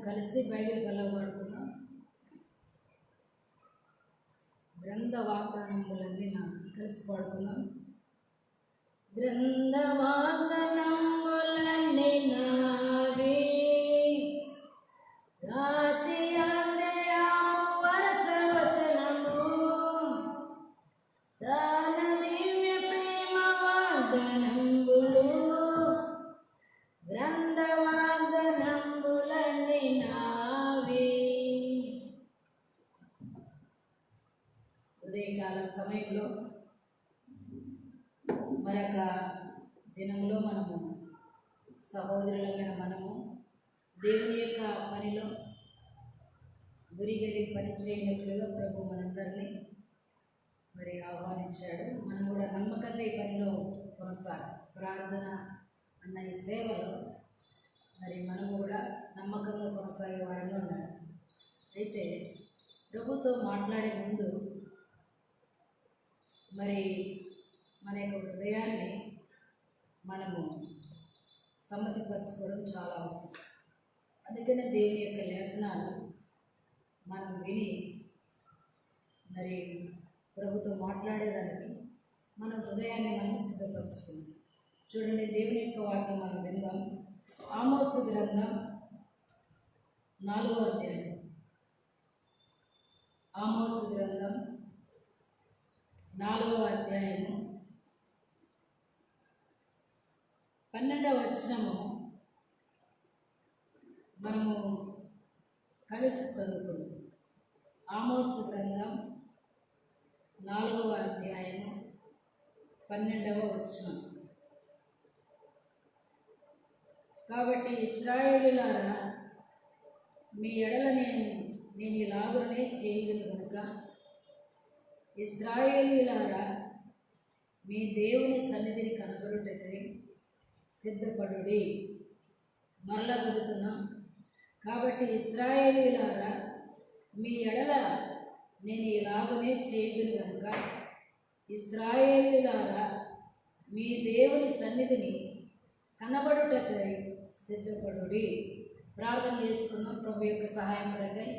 కలిసి బైబిల్ బలపడుతున్నాం. గ్రంథ వాగ్దానములన్నీ కలిసి పాడుతున్నాం. గ్రంథ వాగ్దానములన్నీ నావే, రాతి అంతయాము వరస వచనము, తన దివ్య ప్రేమ వాగ్దానములన్నీ వాగ్దానంబులు గ్రంథ వాగ్దానంబులన్నీ నావి. ఉదయకాల సమయంలో మరొక దినంలో మనము సహోదరులమైన మనము దేవుని యొక్క పనిలో గురిగలి పని చేయనట్లుగా ప్రభు మనందరినీ మరి ఆహ్వానించాడు. మనం కూడా నమ్మకంగా ఈ పనిలో ప్రార్థన అన్న ఈ సేవలో మరి మనం కూడా నమ్మకంగా కొనసాగే వారంగా ఉన్నాడు. అయితే ప్రభుతో మాట్లాడే ముందు మరి మన యొక్క హృదయాన్ని మనము సమ్మతిపరచుకోవడం చాలా అవసరం. అందుకనే దేవుని యొక్క లేఖనాలు మనం విని మరి ప్రభుతో మాట్లాడేదానికి మన హృదయాన్ని మనం సిద్ధపరచుకుందాం. చూడండి, దేవుని యొక్క వాక్యం మనం విందాం. ఆమోసు గ్రంథం 4వ అధ్యాయం. ఆమోసు గ్రంథం 4వ అధ్యాయము 12వ వచనము మనము కలిసి చదువుకుందాం. ఆమోసు గ్రంథం 4వ అధ్యాయము 12వ వచనం. కాబట్టి ఇశ్రాయేలులారా, మీ ఎడల నేను ఇలాగునే చేయదును కనుక ఇశ్రాయేలీయులారా, మీ దేవుని సన్నిధిని కనబడుటకై సిద్ధపడుడి. మరలా చదువుతున్నాం. కాబట్టి ఇశ్రాయేలీయులారా, మీ ఎడల నేను ఇలాగునే చేయదును కనుక ఇశ్రాయేలీయులారా, మీ దేవుని సన్నిధిని కనబడుటకై సిద్ధపడుడి. ప్రార్థన చేసుకున్నాం ప్రభు యొక్క సహాయం కొరకై.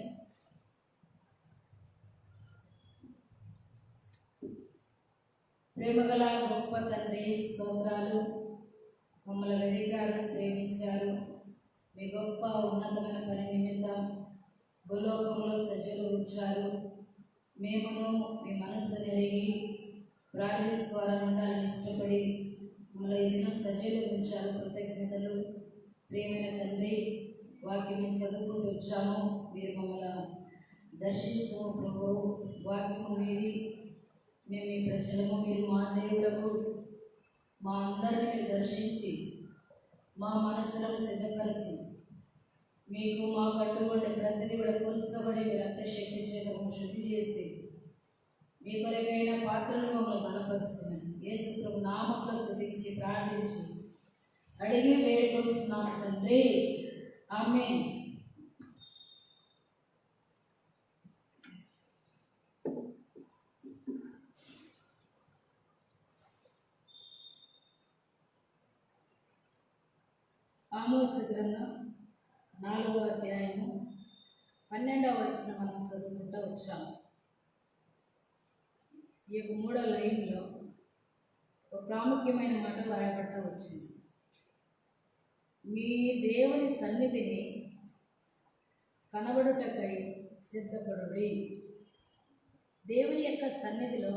ప్రేమగల గొప్ప తండ్రి, స్తోత్రాలు. మమ్మల్ని వెదికారు, ప్రేమించారు. మీ గొప్ప ఉన్నతమైన పని నిమిత్తం భూలోకంలో సజ్జలు ఉంచారు. మేమును మీ మనస్సును ఎరిగి ప్రార్థించువారని ఉండాలని ఇష్టపడి మమ్మల్ని ఈ దినం సజ్జలు ఉంచారు. కృతజ్ఞతలు. ప్రేమైన తండ్రి, వాక్యం చదువుకుంటూ వచ్చాము. మీరు మమ్మల్ని దర్శించము ప్రభు. వాక్యము మీది, మేము మీ ప్రజలము. మీరు మా దేవుడకు. మా అందరిని మీరు దర్శించి మా మనసులను సిద్ధపరిచి మీకు మా కట్టుబడి ప్రతిదీ కూడా కొల్చబడి మీ రక్త శక్తి చేత శుద్ధి చేసి మీ కొరకైన పాత్రలు మమ్మల్ని బలపరుచున్నాను. యేసు ప్రభు నామములో స్తుతించి ప్రార్థించి అడిగి వేడుకొస్తున్నాను తండ్రి. ఆమేన్. ఆమోసు గ్రంథం 4వ అధ్యాయము 12వ వచనం మనం చదువుకుంటూ వచ్చాము. ఈ యొక్క 3వ లైన్లో ఒక ప్రాముఖ్యమైన మాట రాయబడతా వచ్చింది. మీ దేవుని సన్నిధిని కనబడుటకై సిద్ధపడుడి. దేవుని యొక్క సన్నిధిలో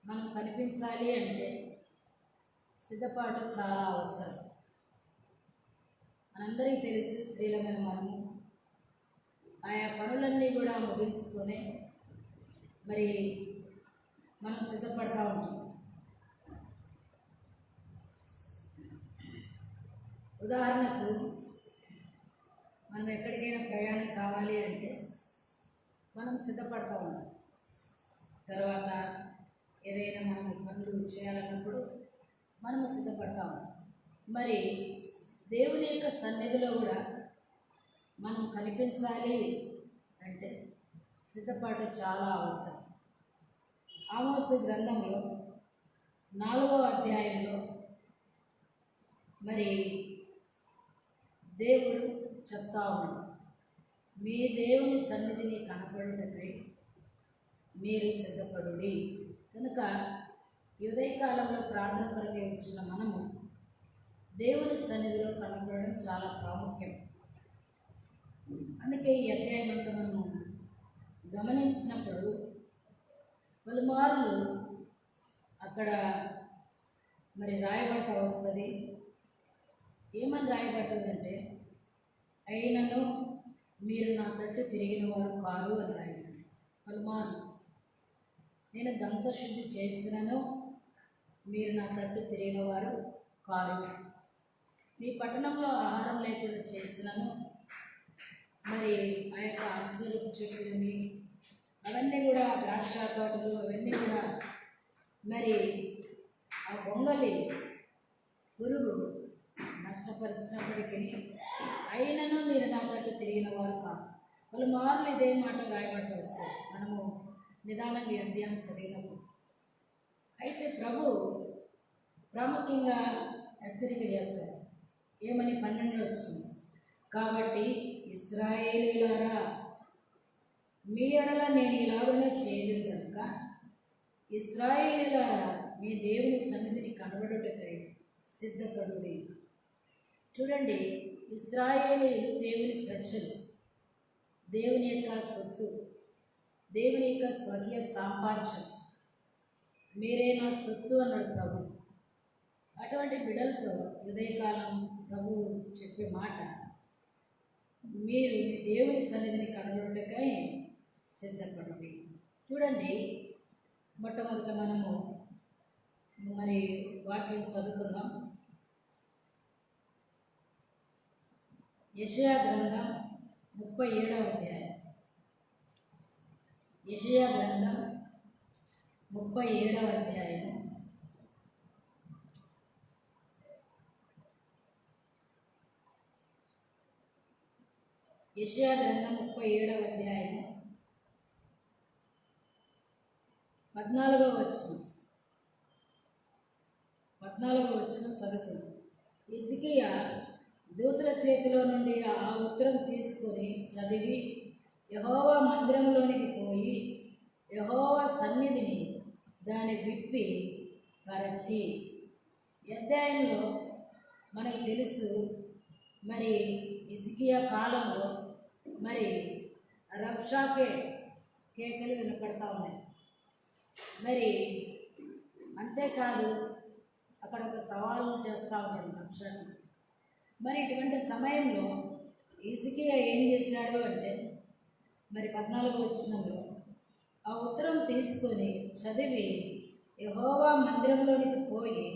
మనం కనిపించాలి అంటే సిద్ధపాటు చాలా అవసరం. మనందరికీ తెలిసి స్త్రీలమైన మనము ఆయా పనులన్నీ కూడా ముగించుకొని మరి మనం సిద్ధపడతా ఉంటాం. ఉదాహరణకు మనం ఎక్కడికైనా ప్రయాణం కావాలి అంటే మనం సిద్ధపడతా ఉంటాం. తర్వాత ఏదైనా మనం పనులు చేయాలన్నప్పుడు మనము సిద్ధపడతా ఉంటాం. మరి దేవుని యొక్క సన్నిధిలో కూడా మనం కనిపించాలి అంటే సిద్ధపాటు చాలా అవసరం. ఆమోసు గ్రంథంలో 4వ అధ్యాయంలో మరి దేవుడు చెప్తా ఉన్నాడు, మీ దేవుని సన్నిధిని కనపడుటకై మీరు సిద్ధపడుడి. కనుక ఈ ఉదయకాలంలో ప్రార్థన కొరకై వచ్చిన మనము దేవుని సన్నిధిలో కనపడడం చాలా ప్రాముఖ్యం. అందుకే ఈ అధ్యాయం అంతా మనము గమనించినప్పుడు పలుమార్లు అక్కడ మరి రాయబడతా వస్తుంది. ఏమని రాయబడుతుందంటే, అయినను మీరు నా తట్టు తిరిగిన వారు కారు అని రాయబడి పలుమారు, నేను దంతశుద్ధి చేస్తున్నాను, మీరు నా తట్టు తిరిగిన వారు కారు. మీ పట్టణంలో ఆహారం లేకుండా చేస్తున్నాను. మరి ఆ యొక్క అంచులకు చెట్లని అవన్నీ కూడా ద్రాక్ష తోటలు అవన్నీ కూడా మరి ఆ గొంగలి పురుగు నష్టపరిచినప్పటికీ అయినను మీరు నా తట్టు తిరిగిన వారు కాదు. పలుమార్లు ఇదే మాట రాయబడుతూ వస్తారు మనము నిదానంగా అధ్యాయం చదివినప్పుడు. అయితే ప్రభు ప్రాముఖ్యంగా హెచ్చరిక చేస్తారు. ఏమని 12 వచ్చింది, కాబట్టి ఇశ్రాయేలీయులారా, మీ ఎడల నేను ఇలాగనే చేయదు కనుక ఇశ్రాయేలీయులారా, మీ దేవుని సన్నిధిని కనబడుటకై సిద్ధపడుడి. చూడండి, ఇశ్రాయేలీయులు దేవుని ప్రజలు, దేవుని యొక్క సొత్తు, దేవుని యొక్క స్వర్గీయ సామ్రాజ్యం. మీరే నా సొత్తు అన్నాడు ప్రభు. అటువంటి బిడ్డలతో ఉదయకాలం ప్రభు చెప్పే మాట, మీరు మీ దేవుని సన్నిధిని కనబడుటకై సిద్ధపడండి. చూడండి, మొట్టమొదట మనము మరి వాక్యం చదువుకుందాం. యెషయా గ్రంథం 37వ అధ్యాయం. యెషయా గ్రంథం 37వ అధ్యాయం. యెషయా గ్రంథం 37వ అధ్యాయం 14వ వచనం చదువుకుందాం. హిజ్కియా దూతల చేతిలో నుండి ఆ ఉత్తరం తీసుకొని చదివి యెహోవా మందిరంలోనికి పోయి యెహోవా సన్నిధిని దాన్ని విప్పి పరచి. ఈ అధ్యాయంలో మనకు తెలుసు, మరి హిజ్కియా కాలంలో మరి రబ్షాకే కేకలు వినపడతా ఉన్నాయి. మరి అంతేకాదు, అక్కడ ఒక సవాలు చేస్తూ ఉన్నాడు రబ్షాకి. మరి ఇటువంటి సమయంలో హిజ్కియా ఏం చేశాడు అంటే, మరి 14వ వచనంలో ఆ ఉత్తరం తీసుకొని చదివి యెహోవా మందిరంలోనికి పోయి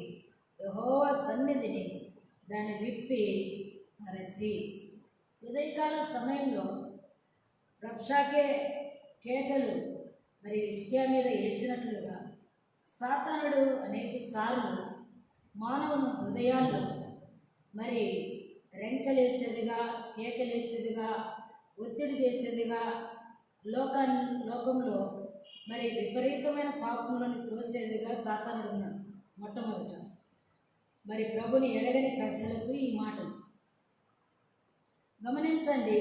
యెహోవా సన్నిధిని దాన్ని విప్పి పరచి. ఉదయకాల సమయంలో రబ్షాకే కేకలు మరి హిజ్కియా మీద వేసినట్లుగా సాతానుడు అనేక సార్లు మానవుని హృదయాల్లో మరి రెంకలేసేదిగా, కేకలేసేదిగా, ఒత్తిడి చేసేదిగా, లోకంలో మరి విపరీతమైన పాపంలోని త్రోసేదిగా సాతానుడు ఉన్నాడు. మొట్టమొదట మరి ప్రభుని ఎరగని ప్రజలకు ఈ మాటలు గమనించండి,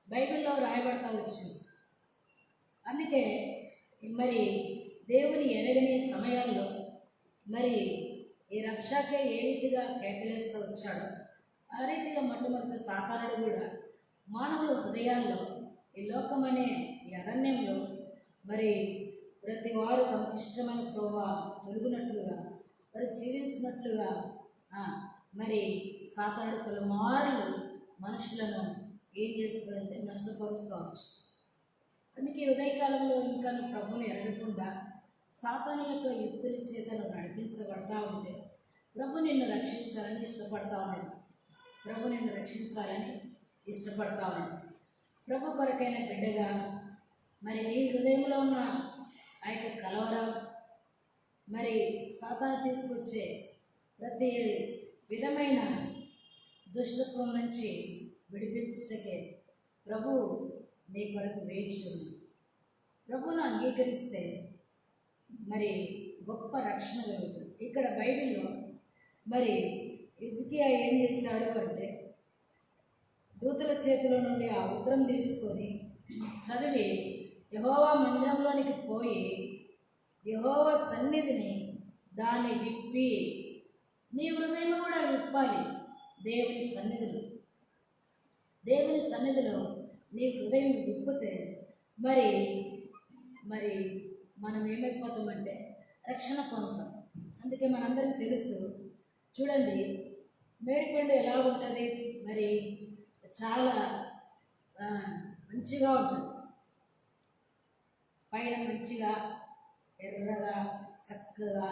బైబిల్లో రాయబడతా వచ్చింది. అందుకే మరి దేవుని ఎరగని సమయాల్లో మరి ఈ రక్షకే ఏ రీతిగా కేకలేస్తూ వచ్చాడో ఆ రీతిగా మొట్టమొదటి సాతానుడు కూడా మానవుల హృదయాల్లో ఈ లోకమనే ఈ అరణ్యంలో మరి ప్రతి వారు తమకు ఇష్టమైన త్రోవ తొలగినట్లుగా మరి జీవించినట్లుగా మరి సాతానుడు పలుమార్లు మనుషులను ఏం చేస్తుందంటే నష్టపరుస్తూ వచ్చు. అందుకే ఉదయకాలంలో ఇంకా ప్రభుని ఎరగకుండా సాతాను యొక్క యుక్తుల చేతను నడిపించబడతా ఉంటే ప్రభు నిన్ను రక్షించాలని ఇష్టపడతా ఉన్నాడు. ప్రభు నిన్ను రక్షించాలని ఇష్టపడతా ఉన్నాడు. ప్రభు కొరకైన బిడ్డగా మరి నీ హృదయంలో ఉన్న ఆ యొక్క కలవరం, మరి సాతాను తీసుకొచ్చే ప్రతి విధమైన దుష్టత్వం నుంచి విడిపించటకే ప్రభు నీ కొరకు వేచి ఉంది. ప్రభువును అంగీకరిస్తే మరి గొప్ప రక్షణ కలుగుతుంది. ఇక్కడ బైబిల్లో మరి హిజ్కియా ఏం చేశాడు అంటే, దూతల చేతిలో నుండి ఆ ఉత్తరం తీసుకొని చదివి యెహోవా మందిరంలోనికి పోయి యెహోవా సన్నిధిని దాన్ని విప్పి, నీ హృదయం కూడా విప్పాలి. దేవుని సన్నిధిలో నీ హృదయం విప్పితే మరి మనం ఏమైపోతామంటే రక్షణ పొందుతాం. అందుకే మనందరికీ తెలుసు. చూడండి, మేడిపండు ఎలా ఉంటుంది, మరి చాలా మంచిగా ఉంటుంది. పైన మంచిగా ఎర్రగా చక్కగా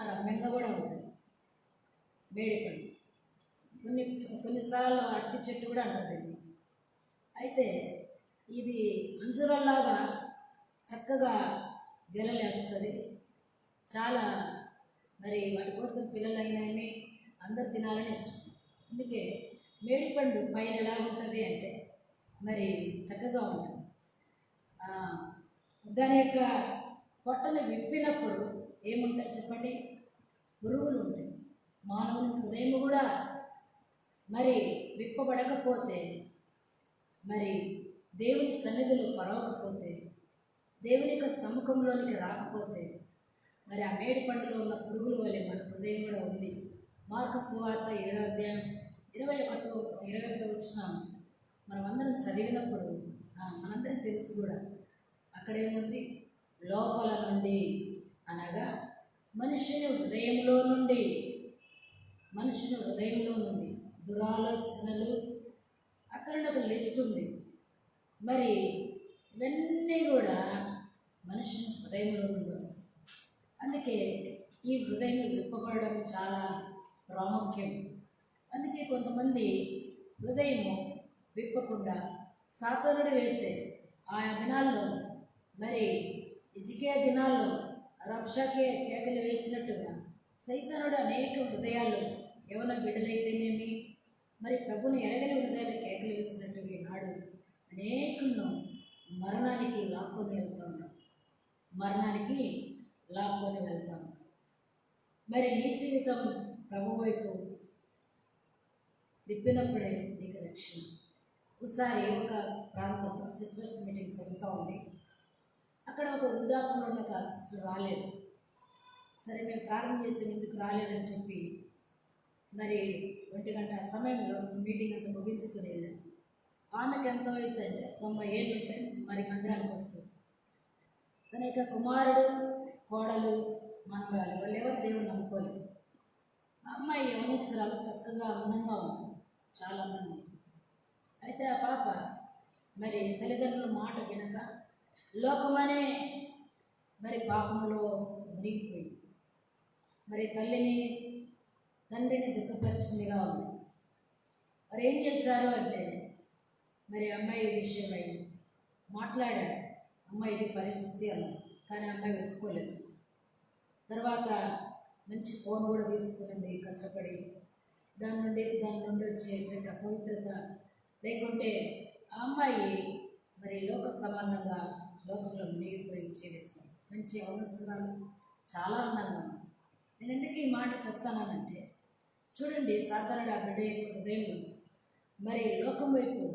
రమ్యంగా కూడా ఉంటుంది మేడిపండు. కొన్ని కొన్ని స్థలాల్లో అరటి చెట్టు కూడా అంటుంది. అయితే ఇది అంజూరంలాగా చక్కగా గెలలేస్తుంది. చాలా మరి వాటి కోసం పిల్లలైనవి అందరు తినాలని ఇష్టం. అందుకే మేడిపండు పైన ఎలా ఉంటుంది అంటే మరి చక్కగా ఉంటుంది. దాని యొక్క పొట్టను విప్పినప్పుడు ఏముంటాయి చెప్పండి? పురుగులు ఉంటాయి. మానవుని హృదయం కూడా మరి విప్పబడకపోతే, మరి దేవుని సన్నిధిలో పరవకపోతే, దేవుని యొక్క సముఖంలోనికి రాకపోతే, మరి ఆ మేడి పండులో ఉన్న పురుగుల వల్లే మన హృదయం కూడా ఉంది. మార్కు సువార్త 7వ అధ్యాయం 21 వచ్చిన మనం అందరం చదివినప్పుడు మనందరికీ తెలుసు కూడా, అక్కడేముంది? లోపల నుండి అనగా మనుషుని హృదయంలో నుండి దురాలోచనలు, అక్కడ ఒక లిస్ట్ ఉంది. మరి ఇవన్నీ కూడా మనుషుని హృదయంలో నుండి వస్తాయి. అందుకే ఈ హృదయం విప్పబడడం చాలా ప్రాముఖ్యం. అందుకే కొంతమంది హృదయం విప్పకుండా సాతానుడు వేసే ఆయా దినాల్లో, మరి ఇజికియా దినాల్లో రబ్షాకే కేకలు వేసినట్టుగా సైతానుడు అనేక హృదయాలు, యవన బిడ్డలైతేనేమి, మరి ప్రభుని ఎరగని హృదయాలు కేకలు వేసినట్టుగా ఈనాడు అనేకులను మరణానికి లాక్కొని వెళ్తాం. మరి నీ జీవితం ప్రభు వైపు తిప్పినప్పుడే నీకు రక్షణ. ఒకసారి ఒక ప్రాంతంలో సిస్టర్స్ మీటింగ్ జరుగుతూ ఉంది. అక్కడ ఒక వృద్ధాపంలో ఉన్న ఒక సిస్టర్ రాలేదు. సరే, మేము ప్రార్థన చేసి ఎందుకు రాలేదని చెప్పి మరి 1 గంట సమయంలో మీటింగ్ అంతా ముగించుకుని వెళ్ళాను. ఆమెకు ఎంత వయసు అంటే 90 ఏళ్ళు ఉంటాయి. మరి మందిరానికి వస్తుంది. తన యొక్క కుమారుడు, కోడలు, మనవరాలు వాళ్ళు ఎవరు దేవుని నమ్ముకోలేదు. ఆ అమ్మాయి యవనిస్తురాలు చక్కగా అందంగా ఉంటుంది, చాలా అందంగా ఉంటుంది. అయితే ఆ పాప మరి తల్లిదండ్రుల మాట వినక లోకమనే మరి పాపంలో మునిగిపోయింది. మరి తండ్రిని దుఃఖపరిచిందిగా ఉంది. మరి ఏం చేశారు అంటే, మరి అమ్మాయి విషయమై మాట్లాడారు. అమ్మాయి ఇది పరిస్థితి అన్నారు. కానీ అమ్మాయి ఒప్పుకోలేదు. తర్వాత మంచి ఫోన్ కూడా తీసుకునింది కష్టపడి. దాని నుండి వచ్చే అపవిత్రత లేకుంటే ఆ అమ్మాయి మరి లోక సంబంధంగా లోకంలో మునిగిపోయి జీవిస్తాం. మంచి అవసరాలు చాలా అందంగా. నేను ఎందుకు ఈ మాట చెప్తానంటే, చూడండి, సాధారణ ఆ బిడ్డ యొక్క హృదయంలో మరి లోకం వైపు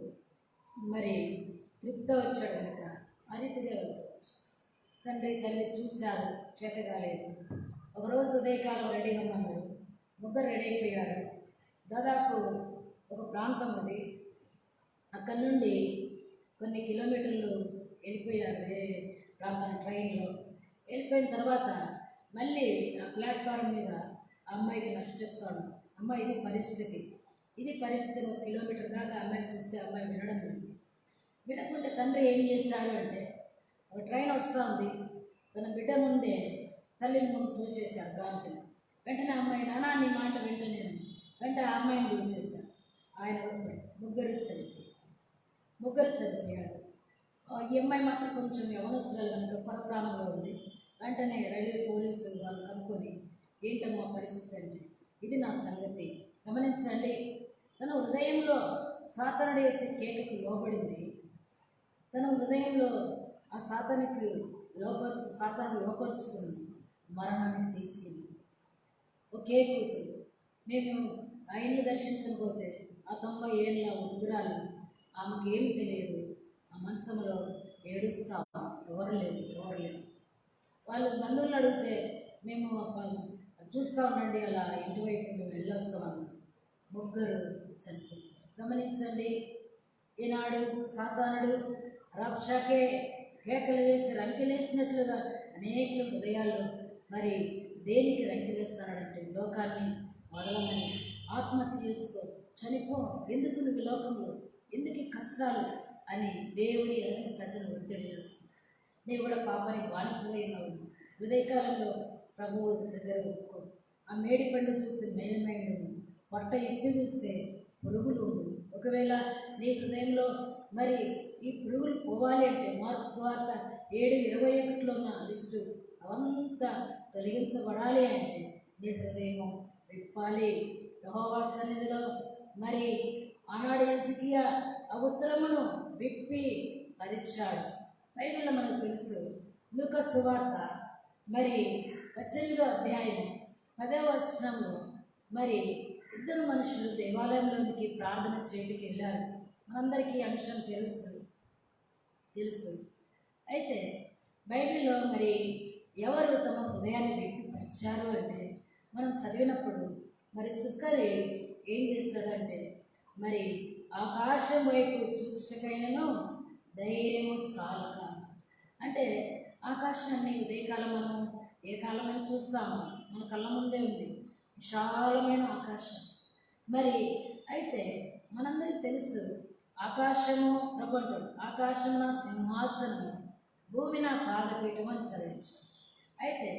మరి తృప్త వచ్చాడు కనుక ఆ రీతిగా వెళ్తావచ్చు. తండ్రి తల్లి చూశారు, చేతగాలేదు. ఒకరోజు ఉదయకాలం రెడీ అమ్మన్నారు. ముగ్గురు రెడీ అయిపోయారు. దాదాపు ఒక ప్రాంతం అది. అక్కడి నుండి కొన్ని కిలోమీటర్లు వెళ్ళిపోయారు వేరే ప్రాంతానికి ట్రైన్లో. వెళ్ళిపోయిన తర్వాత మళ్ళీ ఆ ప్లాట్ఫారం మీద ఆ అమ్మాయికి నచ్చ చెప్తాడు. అమ్మాయి ఇది పరిస్థితి 1 కిలోమీటర్ దాకా అమ్మాయికి చెప్తే అమ్మాయి వినడం లేదు. వినకుంటే తండ్రి ఏం చేశాడు అంటే, ఒక ట్రైన్ వస్తూ ఉంది, తన బిడ్డ ముందే తల్లిని ముందు తోసేశాడు గాలికి. వెంటనే అమ్మాయి, నానా నీ మాట వింటనేను, వెంటనే ఆ అమ్మాయిని తోసేశాడు. ఆయన ముగ్గురు చనిపోయారు. ఈ అమ్మాయి మాత్రం కొంచెం యవనస్తురాలు కనుక పరప్రాణంలో ఉంది. వెంటనే రైల్వే పోలీసులు వాళ్ళు కనుక్కొని, ఏంటమ్మా పరిస్థితి అంటే, ఇది నా సంగతి. గమనించండి, తన హృదయంలో సాతానుడు వేసే కేకకు లోబడింది. తన హృదయంలో ఆ సాతాను లోపరుచుకుని మరణానికి తీసుకెళ్ళి ఒకే కూతురు. మేము ఆ ఇల్లు దర్శించకపోతే ఆ 90 ఏళ్ళ వృద్ధురాలు, ఆమెకు ఏం తెలియదు. ఆ మంచంలో ఏడుస్తాం, ఎవరు లేరు. వాళ్ళు బంధువులు అడిగితే, మేము చూస్తూ ఉండండి, అలా ఇంటివైపు మేము వెళ్ళొస్తామన్నారు. ముగ్గురు చనిపోయారు. గమనించండి, ఈనాడు సాతానుడు రబ్షాకే కేకలు వేసి రంకెలేసినట్లుగా అనేక హృదయాల్లో మరి దేనికి రంకివేస్తాడంటే లోకాన్ని వదలమని, ఆత్మహత్య చేసుకో, చనిపో, ఎందుకు నువ్వు లోకంలో, ఎందుకు ఈ కష్టాలు అని దేవుని ఎదురు ప్రజలు ఒత్తిడి చేస్తుంది. నేను కూడా పాపానికి బానిసమైనావు. ఉదయకాలంలో ప్రభువు దగ్గర ఒప్పుకో. ఆ మేడి పండు చూస్తే మేలుమైండు, పొట్ట ఇప్పి చూస్తే పురుగులు. ఒకవేళ నీ హృదయంలో మరి ఈ పురుగులు పోవాలి అంటే మార్క్స్ సువార్త 7:21 ఉన్న లిస్టు అవంతా తొలగించబడాలి అంటే నీ హృదయం విప్పాలి. యెహోవా సన్నిధిలో మరి ఆనాడు హిజ్కియా ఆ ఉత్తరమును విప్పి పరిచాడు. బైబిల్లో మనకు తెలుసు, లూకా సువార్త మరి 18వ అధ్యాయం 10వ వచనంలో మరి ఇద్దరు మనుషులు దేవాలయంలోనికి ప్రార్థన చేయడానికి వెళ్ళారు. మనందరికీ అంశం తెలుసు. అయితే బైబిల్లో మరి ఎవరు తమ హృదయాన్ని విప్పి పరిచారు అంటే మనం చదివినప్పుడు మరి సుక్కరి ఏం చేస్తాడంటే మరి ఆకాశం వైపు చూచుటకైనను ధైర్యము చాలక, అంటే ఆకాశాన్ని ఉదయకాలం మనము ఏ కాలమైనా చూస్తాము, మన కళ్ళ ముందే ఉంది విశాలమైన ఆకాశం. మరి అయితే మనందరికీ తెలుసు, ఆకాశము ప్రభు అంటాడు, ఆకాశం నా సింహాసనము, భూమి నా పాదపీఠం అని సరించాడు. అయితే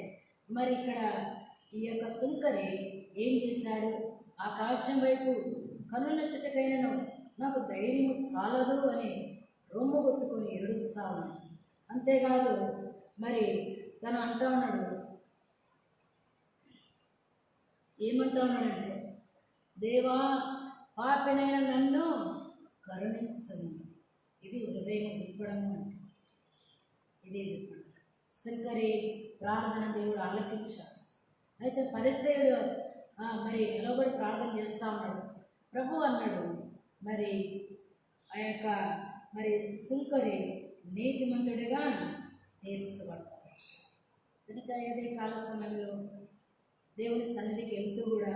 మరి ఇక్కడ ఈ యొక్క సుంకరి ఏం చేశాడు, ఆకాశం వైపు కనులెత్తటకైనను నాకు ధైర్యము చాలదు అని రొమ్ము కొట్టుకొని ఏడుస్తా ఉన్నాడు. అంతేకాదు మరి తను అంటా ఉన్నాడు, ఏమంటా ఉన్నాడంటే, దేవా పాపినైన నన్ను కరుణించను. ఇది హృదయం విప్పడము అంటే, ఇది విప్పడం. శంకరి ప్రార్థన దేవుడు ఆలకించాడు. అయితే పరిసయ్యుడు మరి నిలబడి ప్రార్థన చేస్తూ ఉన్నాడు. ప్రభు అన్నాడు, మరి ఆ యొక్క మరి శంకరి నీతిమంతుడిగా తీర్చబడతాడు. కనుక ఇదే కాల సమయంలో దేవుని సన్నిధికి వెళ్తూ కూడా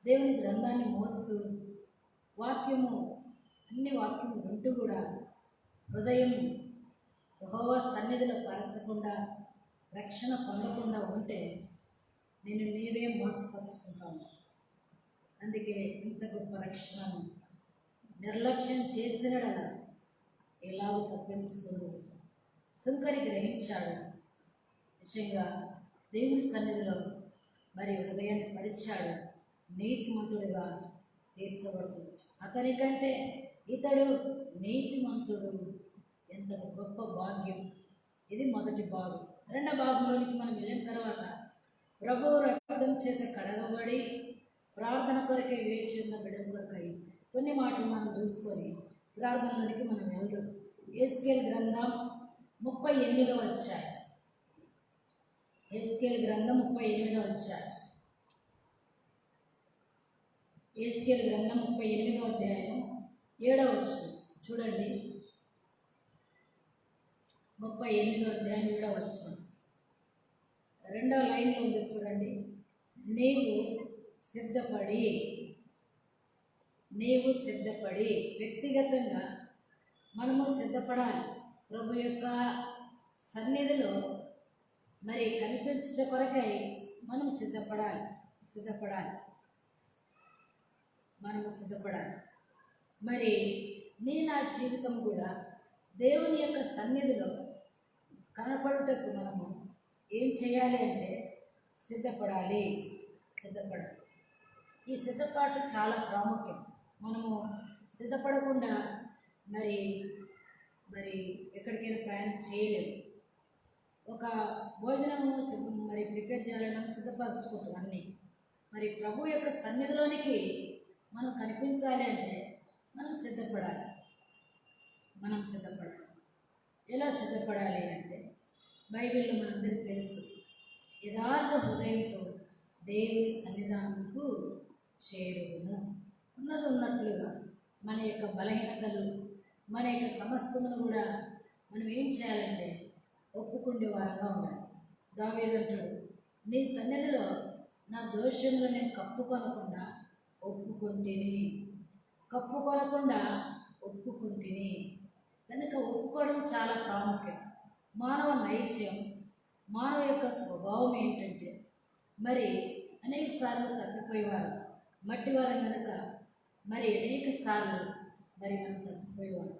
దేవుని గ్రంథాన్ని మోస్తూ అన్ని వాక్యము వింటూ కూడా హృదయం యెహోవా సన్నిధిలో పరచకుండా రక్షణ పొందకుండా ఉంటే నేను నీవే మోసపరుచుకుంటాను. అందుకే ఇంత గొప్ప రక్షణను నిర్లక్ష్యం చేసినడల ఎలాగో తప్పించుకోడు. శంకరి గ్రహించాడు, నిజంగా దేవుని సన్నిధిలో మరి హృదయాన్ని పరిచాడు, నీతిమంతుడిగా తీర్చబడుతుంది. అతనికంటే ఇతడు నీతిమంతుడు, ఎంత గొప్ప భాగ్యం. ఇది మొదటి భాగం. రెండవ భాగంలోనికి మనం వెళ్ళిన తర్వాత ప్రభువు రక్తం చేత కడగబడి ప్రార్థన కొరకై వేచి ఉన్న బిడ్డల కొరకై కొన్ని మాటలు మనం చూసుకొని ప్రార్థనలోనికి మనం వెళ్దాం. యెహెజ్కేలు గ్రంథం 38వ అధ్యాయం. యెహెజ్కేలు గ్రంథం 38వ అధ్యాయం. యెహెజ్కేలు గ్రంథం 38వ అధ్యాయం 7వ వచనం చూడండి. 38వ అధ్యాయం 7వ వచనం 2వ లైన్లో ఉంది చూడండి. నీవు సిద్ధపడి వ్యక్తిగతంగా మనము సిద్ధపడాలి. ప్రభు యొక్క సన్నిధిలో మరి కనిపించట కొరకై మనం సిద్ధపడాలి. మరి నా జీవితం కూడా దేవుని యొక్క సన్నిధిలో కనపడుటకు మనము ఏం చేయాలి అంటే సిద్ధపడాలి. ఈ సిద్ధపాటు చాలా ప్రాముఖ్యం. మనము సిద్ధపడకుండా మరి ఎక్కడికైనా ప్రయాణం చేయలేము. ఒక భోజనము మరి ప్రిపేర్ చేయాలని మనం సిద్ధపరచుకుంటాం అన్నీ. మరి ప్రభు యొక్క సన్నిధిలోనికి మనం కనిపించాలి అంటే మనం సిద్ధపడాలి. ఎలా సిద్ధపడాలి అంటే బైబిల్లో మనందరికీ తెలుసు, యథార్థ హృదయంతో దేవుని సన్నిధానంకు చేరువును. ఉన్నట్లుగా మన యొక్క బలహీనతలు, మన యొక్క సమస్తమును కూడా మనం ఏం చేయాలంటే ఒప్పుకుండే వారంగా ఉండాలి. దావీదు అంటాడు, నీ సన్నిధిలో నా దోషంలో నేను కప్పుకొనకుండా ఒప్పుకుంటుని. కనుక ఒప్పుకోవడం చాలా ప్రాముఖ్యం. మానవ నైత్యం, మానవ యొక్క స్వభావం ఏంటంటే మరి అనేక సార్లు తప్పిపోయేవారు, మట్టివారం కనుక మరి అనేక సార్లు మరి మనం తప్పిపోయేవారు.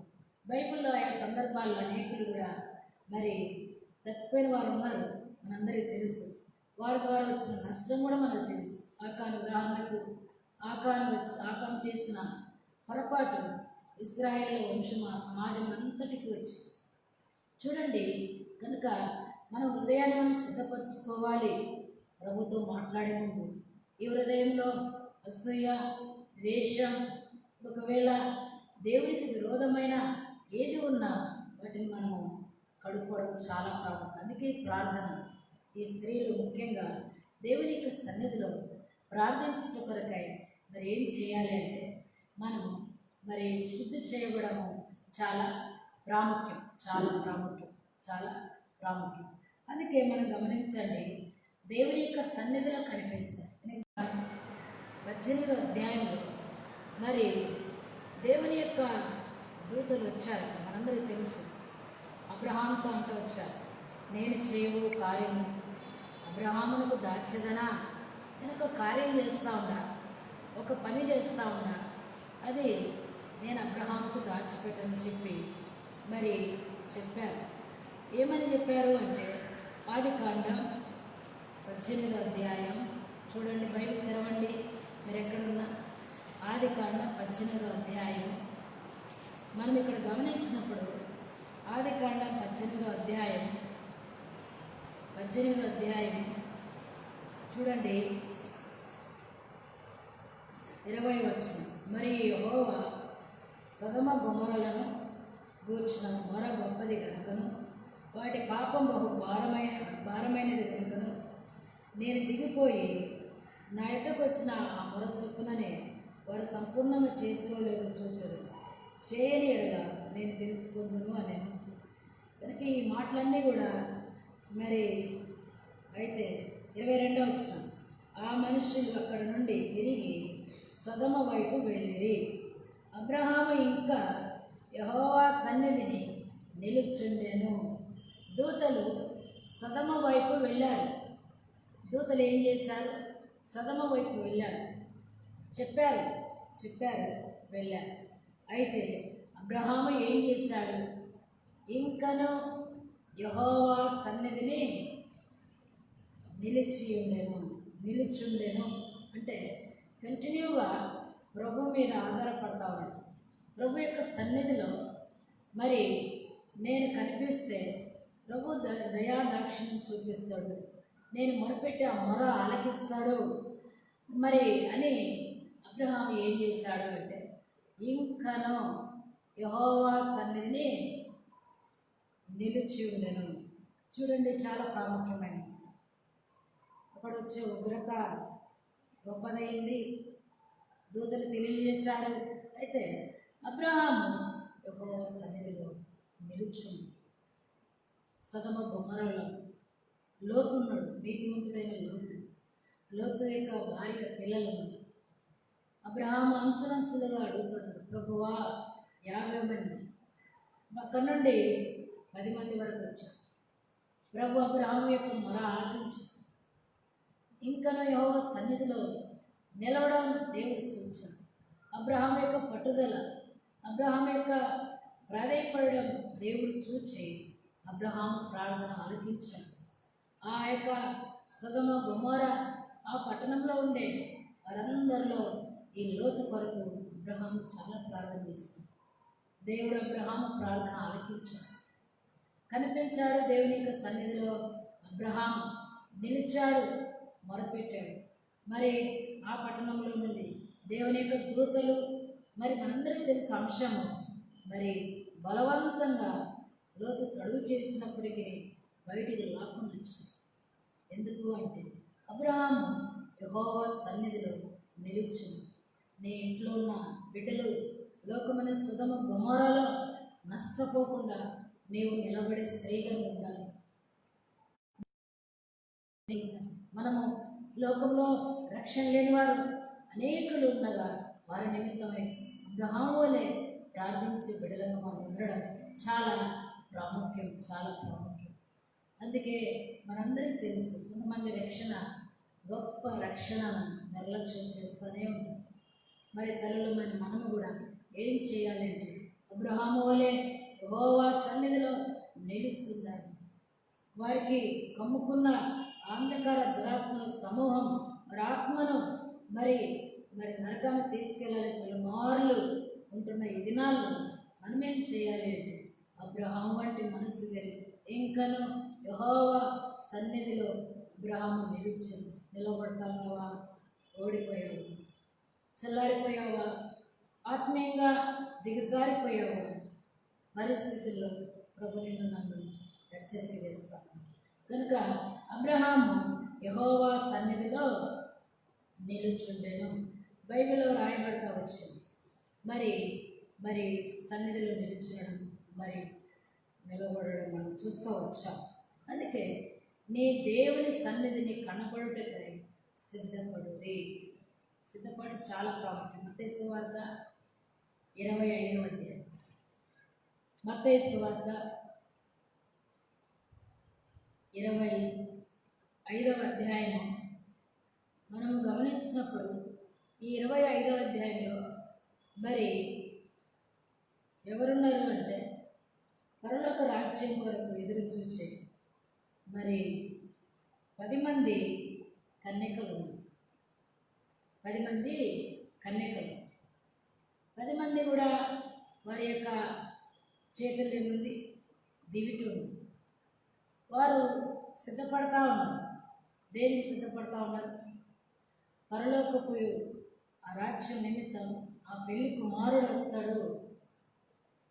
బైబిల్లో ఆయా సందర్భాల్లో అనేకులు కూడా మరి తప్పిపోయిన వారు ఉన్నారు, మనందరికీ తెలుసు. వారి ద్వారా వచ్చిన నష్టం కూడా మనకు తెలుసు. ఉదాహరణకు ఆకాను చేసిన పొరపాటు ఇశ్రాయేలు వంశం ఆ సమాజం అంతటికి వచ్చి చూడండి. కనుక మన హృదయాన్ని మనం సిద్ధపరచుకోవాలి. ప్రభుతో మాట్లాడే ముందు ఈ హృదయంలో అసూయ, ద్వేషం, ఒకవేళ దేవునికి విరోధమైన ఏది ఉన్నా వాటిని మనము కడుక్కోవడం చాలా ప్రాముఖ్యం. అందుకే ప్రార్థన, ఈ స్త్రీలు ముఖ్యంగా దేవుని యొక్క సన్నిధిలో ప్రార్థించడం కొరకై మరి ఏం చేయాలి అంటే మనము మరి శుద్ధి చేయబడము చాలా ప్రాముఖ్యం, చాలా ప్రాముఖ్యం, చాలా ప్రాముఖ్యం. అందుకే మనం గమనించండి, దేవుని యొక్క సన్నిధిలో కనిపించాలి. 18వ అధ్యాయంలో మరి దేవుని యొక్క దూతలు వచ్చారు, మనందరికీ తెలుసు. అబ్రహాముతో అంటూ వచ్చారు, నేను చేయవు కార్యము అబ్రహామునకు దాచేదనా. నేను ఒక కార్యం చేస్తూ ఉన్నా, ఒక పని చేస్తూ ఉన్నా, అది నేను అబ్రహాముకు దాచిపెట్టని చెప్పి మరి చెప్పారు. ఏమని చెప్పారు అంటే ఆదికాండం 18వ అధ్యాయం చూడండి, బైబిల్ తెరవండి మీరు ఎక్కడున్నా. ఆదికాండం 18వ అధ్యాయం మనం ఇక్కడ గమనించినప్పుడు ఆదికాండం 18వ అధ్యాయం చూడండి 20వ వచనం. మరి యెహోవా సొదొమ గొమొర్రాలను గూర్చిన మొర గొప్పది కనుకను వాటి పాపం బహు భారమైనది కనుకను నేను దిగిపోయి నా ఎద్దకు వచ్చిన ఆ మొర చొప్పుననే వారు సంపూర్ణంగా చేసినో లేదో చూసారు, చేయని ఎడల నేను తెలుసుకుందును అనేను. కనుక ఈ మాటలన్నీ కూడా మరి అయితే 22వ వచనం, ఆ మనుషులు అక్కడ నుండి తిరిగి సొదొమ వైపు వెళ్ళిరి. అబ్రహాము ఇంకా యెహోవా సన్నిధిని నిలుచుండెను. దూతలు సొదొమ వైపు వెళ్ళారు. దూతలు ఏం చేశారు? సొదొమ వైపు వెళ్ళారు, చెప్పారు, వెళ్ళారు. అయితే అబ్రహాము ఏం చేశాడు? ఇంకను యెహోవా సన్నిధిని నిలుచుండెను అంటే కంటిన్యూగా ప్రభు మీద ఆధారపడతా ఉన్నాడు. ప్రభు యొక్క సన్నిధిలో మరి నేను కనిపిస్తే ప్రభు దయాదాక్షిణ్యం చూపిస్తాడు, నేను మొరపెట్టి ఆ మొర ఆలకిస్తాడు మరి అని అబ్రహాము ఏం చేశాడు అంటే ఇంకను యెహోవా సన్నిధిని నిలిచి ఉండెను. చూడండి, చాలా ప్రాముఖ్యమైనది. అక్కడ వచ్చే ఉగ్రత గొప్పదైంది, దూతలు తెలియజేశారు. అయితే అబ్రహాము యెహోవా సన్నిధిలో నిలుచుంది. సొదొమ గొమొర్రాలో లోతున్నాడు, నీతిమంతుడైన లోతు యొక్క భార్య పిల్లలు ఉన్నారు. అబ్రహాము అంచులంచులుగా అడుగుతున్నాడు, ప్రభువా 50 మంది, అక్కడ నుండి 10 మంది వరకు వచ్చారు. ప్రభు అబ్రహాము యొక్క మొర ఆలకించి ఇంకనూ యెహోవా సన్నిధిలో నిలవడం దేవుడు చూచాడు. అబ్రహాము యొక్క పట్టుదల, అబ్రహాము యొక్క ప్రాధేయపడడం దేవుడు చూచి అబ్రహాము ప్రార్థన ఆలకించాడు. ఆ యొక్క సొదొమ గొమొర్రా ఆ పట్టణంలో ఉండే వారందరిలో ఈ లోతు కొరకు అబ్రహాము చాలా ప్రార్థన చేశాడు. దేవుడు అబ్రహాము ప్రార్థన ఆలకించాడు, కనిపించాడు. దేవుని యొక్క సన్నిధిలో అబ్రహాము నిలిచాడు, మొరపెట్టాడు. మరి ఆ పట్టణంలో నుండి దేవుని యొక్క దూతలు మరి మనందరికీ తెలిసిన అంశము మరి బలవంతంగా లోతు తడువు చేసినప్పటికీ బయటికి లాక్కొని వచ్చింది. ఎందుకు అంటే అబ్రహాము యెహోవా సన్నిధిలో నిలిచి నీ ఇంట్లో ఉన్న బిడ్డలు లోకమైన సొదొమ గొమొర్రాలో నష్టపోకుండా నీవు నిలబడే స్త్రీగా ఉండాలి. మనము లోకంలో రక్షణ లేని వారు అనేకులు ఉండగా వారి నిమిత్తమై అబ్రహాము వలె ప్రార్థించే బిడ్డలను మనం ఉండడం చాలా ప్రాముఖ్యం. అందుకే మనందరికీ తెలుసు, కొంతమంది రక్షణ గొప్ప రక్షణను నిర్లక్ష్యం చేస్తూనే ఉంటాం. మరి తల్లులమైన మనము కూడా ఏం చేయాలంటే అబ్రహాము వలె యెహోవా సన్నిధిలో నిలిచిండాలి. వారికి కమ్ముకున్న అంధకార దురాత్మల సమూహం మరి ఆత్మను మరి మరి నరకాన్ని తీసుకెళ్ళాలి. పలుమార్లు ఉంటున్న ఈ దినాల్లో మనం ఏం చేయాలి అంటే అబ్రహాం వంటి మనసు కలిగి ఇంకను యెహోవా సన్నిధిలో అబ్రహాము నిలిచి నిలబడతా ఉన్నావా? ఓడిపోయావు, చల్లారిపోయావా, ఆత్మీయంగా దిగజారిపోయావా? పరిస్థితుల్లో ప్రభు నిన్ను నన్ను హెచ్చరిక చేస్తాను. కనుక అబ్రహాము యెహోవా సన్నిధిలో నిలుచుండెను. బైబిల్లో రాయబడతా వచ్చింది. మరి మరి సన్నిధిలో నిలిచడం, మరి నిలబడడం మనం చూస్తూ వచ్చాం. అందుకే నీ దేవుని సన్నిధిని కనబడుటకై సిద్ధపడుడి. సిద్ధపడి చాలా ప్రాముఖ్యం. మత్తయి సువార్త 25వ అధ్యాయం. మత్తయి సువార్త 25వ అధ్యాయం మనము గమనించినప్పుడు ఈ 25వ అధ్యాయంలో మరి ఎవరున్నారు అంటే పరలోక రాజ్యం కొరకు ఎదురు చూచే మరి 10 మంది కన్యకలు. 10 మంది కన్యకలు. 10 మంది కూడా వారి యొక్క చేతుల్లో ఏముంది? దివిటి ఉంది. వారు సిద్ధపడతా ఉన్నారు. దేనికి సిద్ధపడతా ఉన్నారు? పరలోకపు ఆ రాజ్యం నిమిత్తం ఆ పెళ్లి కుమారుడు వస్తాడు,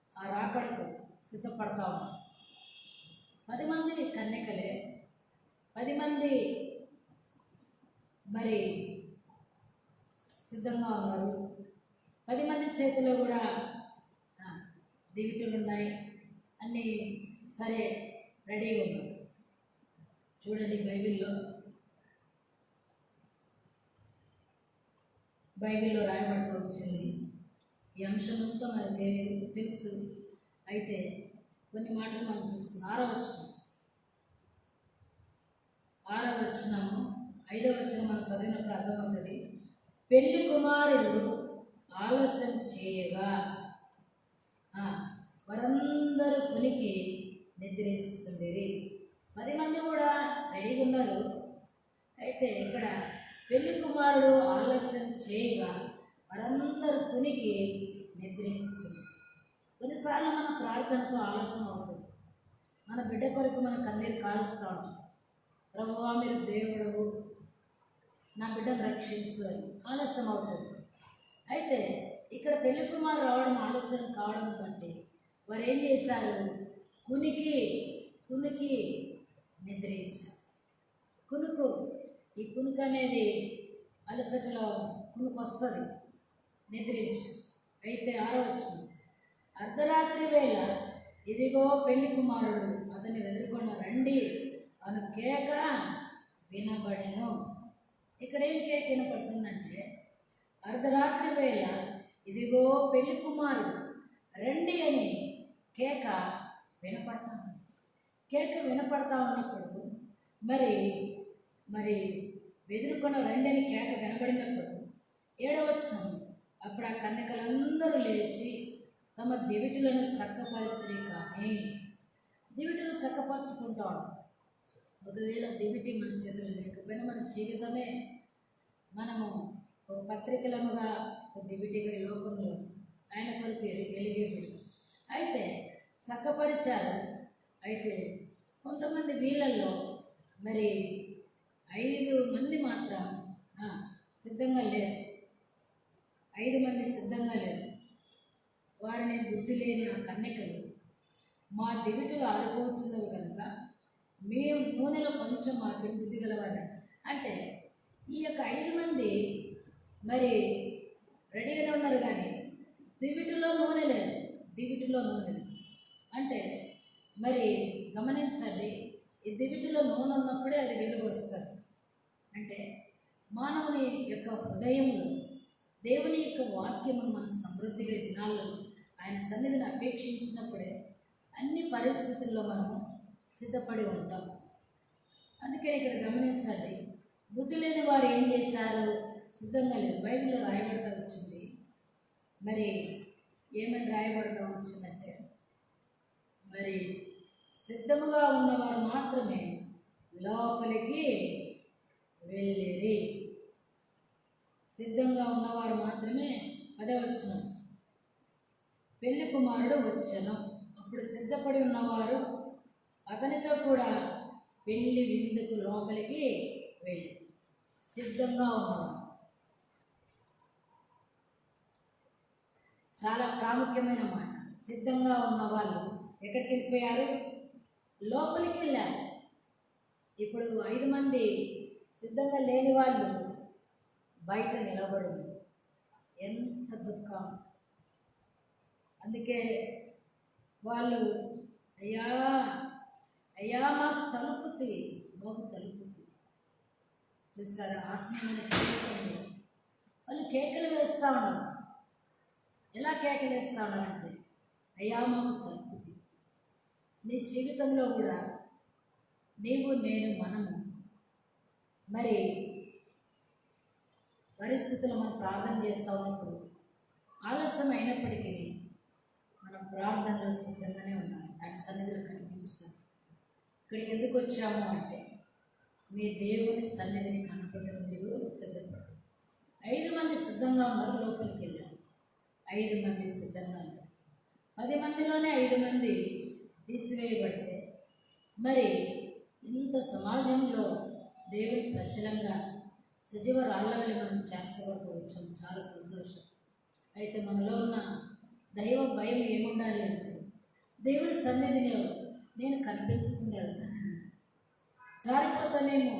ఆ రాకడకు సిద్ధపడతా ఉన్నారు. 10 మంది కన్యకలే, 10 మంది మరి సిద్ధంగా ఉన్నారు. 10 మంది చేతిలో కూడా దివిటీలు ఉన్నాయి, అన్నీ సరే రెడీగా ఉన్నాయి. చూడండి బైబిల్లో రాయబడుతూ వచ్చింది. ఈ అంశం అంతా మనకు తెలుసు. అయితే కొన్ని మాటలు మనం చూస్తున్నాం. 6వ వచనము 5వ వచనం మనం చదివినప్పుడు అర్థమవుతుంది. పెళ్లి కుమారుడు ఆలస్యం చేయగా వారందరూ కునికి నిద్రించుతుండేది. 10 మంది కూడా రెడీగా ఉన్నారు. అయితే ఇక్కడ పెళ్లి కుమారుడు ఆలస్యం చేయగా వారందరూ కునికి నిద్రించుతుంది. కొన్నిసార్లు మన ప్రార్థనకు ఆలస్యం అవుతుంది. మన బిడ్డ కొరకు మన కన్నీరు కాలుస్తూ ఉంటాం. ప్రభువా మీరు దేవుడవు, నా బిడ్డను రక్షించు అని ఆలస్యం అవుతుంది. అయితే ఇక్కడ పెళ్లి కుమారు రావడం ఆలస్యం కావడం బట్టి వారు ఏం చేశారు? కునికి నిద్రించారు. ఈ కునుకు అనేది అలసటలో కునుకు వస్తుంది, నిద్రించు. అయితే 6వ వచనం, అర్ధరాత్రి వేళ ఇదిగో పెళ్లి కుమారుడు అతన్ని ఎదుర్కొన్న రండి అను కేక వినబడెను. ఇక్కడ ఏం కేక వినపడుతుందంటే అర్ధరాత్రి వేళ ఇదిగో పెళ్లి కుమారుడు రండి అని కేక వినపడతా ఉంది. కేక వినపడతా ఉన్నప్పుడు మరి ఎదుర్కొన్న రండి అని కేక వినబడినప్పుడు 7వ వచనం, అప్పుడు ఆ కన్యకలందరూ లేచి తమ దివిటులను చక్కపరచని. కానీ దివిటులు చక్కపరుచుకుంటాడు. ఒకవేళ దివిటి మన చేతులు లేకపోయినా మన జీవితమే మనము ఒక పత్రికలముగా ఒక దివిటిగా ఈ లోకంలో ఆయన కొరకు ఎలిగేది. అయితే చక్కపరిచారు. అయితే కొంతమంది వీళ్ళల్లో మరి 5 మంది మాత్రం సిద్ధంగా లేరు. 5 మంది సిద్ధంగా లేరు. వారిని బుద్ధి లేని ఆ కన్యకలు, మా దివిటులు ఆరిపోతున్నవి కనుక మేము నూనెలో కొంచెం మాకు బుద్ధి గలవారు. అంటే ఈ యొక్క 5 మంది మరి రెడీగానే ఉన్నారు, కానీ దివిటిలో నూనె లేదు. అంటే మరి గమనించండి, ఈ దివిటిలో నూనె ఉన్నప్పుడే అది వెలుగు వస్తుంది. అంటే మానవుని యొక్క హృదయంలో దేవుని యొక్క వాక్యము మనం సమృద్ధిగా దినాల్లో ఆయన సన్నిధిని అపేక్షించినప్పుడే అన్ని పరిస్థితుల్లో మనము సిద్ధపడి ఉంటాం. అందుకే ఇక్కడ గమనించండి, బుద్ధి లేని వారు ఏం చేశారు? సిద్ధంగా లేరు. బైబిల్లో రాయబడతా వచ్చింది. మరి ఏమని రాయబడతా వచ్చిందంటే, మరి సిద్ధముగా ఉన్నవారు మాత్రమే లోపలికి వెళ్ళిరి. సిద్ధంగా ఉన్నవారు మాత్రమే. అదే వచ్చిన పెళ్లి కుమారుడు వచ్చెను. అప్పుడు సిద్ధపడి ఉన్నవారు అతనితో కూడా పెళ్లి విందుకు లోపలికి వెళ్ళి. సిద్ధంగా ఉన్నవారు చాలా ప్రాముఖ్యమైన మాట. సిద్ధంగా ఉన్న వాళ్ళు ఎక్కడికి వెళ్ళిపోయారు? లోపలికి వెళ్ళారు. ఇప్పుడు 5 మంది సిద్ధంగా లేని వాళ్ళు బయట నిలబడి ఉన్నారు. ఎంత దుఃఖం! అందుకే వాళ్ళు అయ్యా అయ్యా మాకు తలుపుతి, మాకు తలుపుతి. చూసారా? ఆత్మీయమైన కేకలు. వాళ్ళు కేకలు వేస్తూ ఉన్నారు. ఎలా కేకలు వేస్తూ ఉన్నారంటే, అయ్యా మాకు తలుపుతి. నీ జీవితంలో కూడా నీవు నేను మనము మరి పరిస్థితులు మనం ప్రార్థన చేస్తూ ఉన్నప్పుడు ఆలస్యం అయినప్పటికీ మనం ప్రార్థనలో సిద్ధంగానే ఉండాలి. ఆయన సన్నిధిలో కనిపించడం. ఇక్కడికి ఎందుకు వచ్చాము అంటే, మీ దేవుని సన్నిధిని కనపడడం మీరు సిద్ధపడరు. 5 మంది సిద్ధంగా ఉన్నారు, లోపలికి వెళ్ళారు. 5 మంది సిద్ధంగా ఉన్నారు. 10 మందిలోనే 5 మంది తీసివేయబడితే, మరి ఇంత సమాజంలో దేవుని ప్రచలంగా సజీవ రాళ్ళవల్లి మనం చేర్చబడుతూ వచ్చాం. చాలా సంతోషం. అయితే మనలో ఉన్న దైవ భయం ఏముండాలి అంటే, దేవుని సన్నిధిలో నేను కనిపించకుండా వెళ్తాను, జారిపోతానేమో,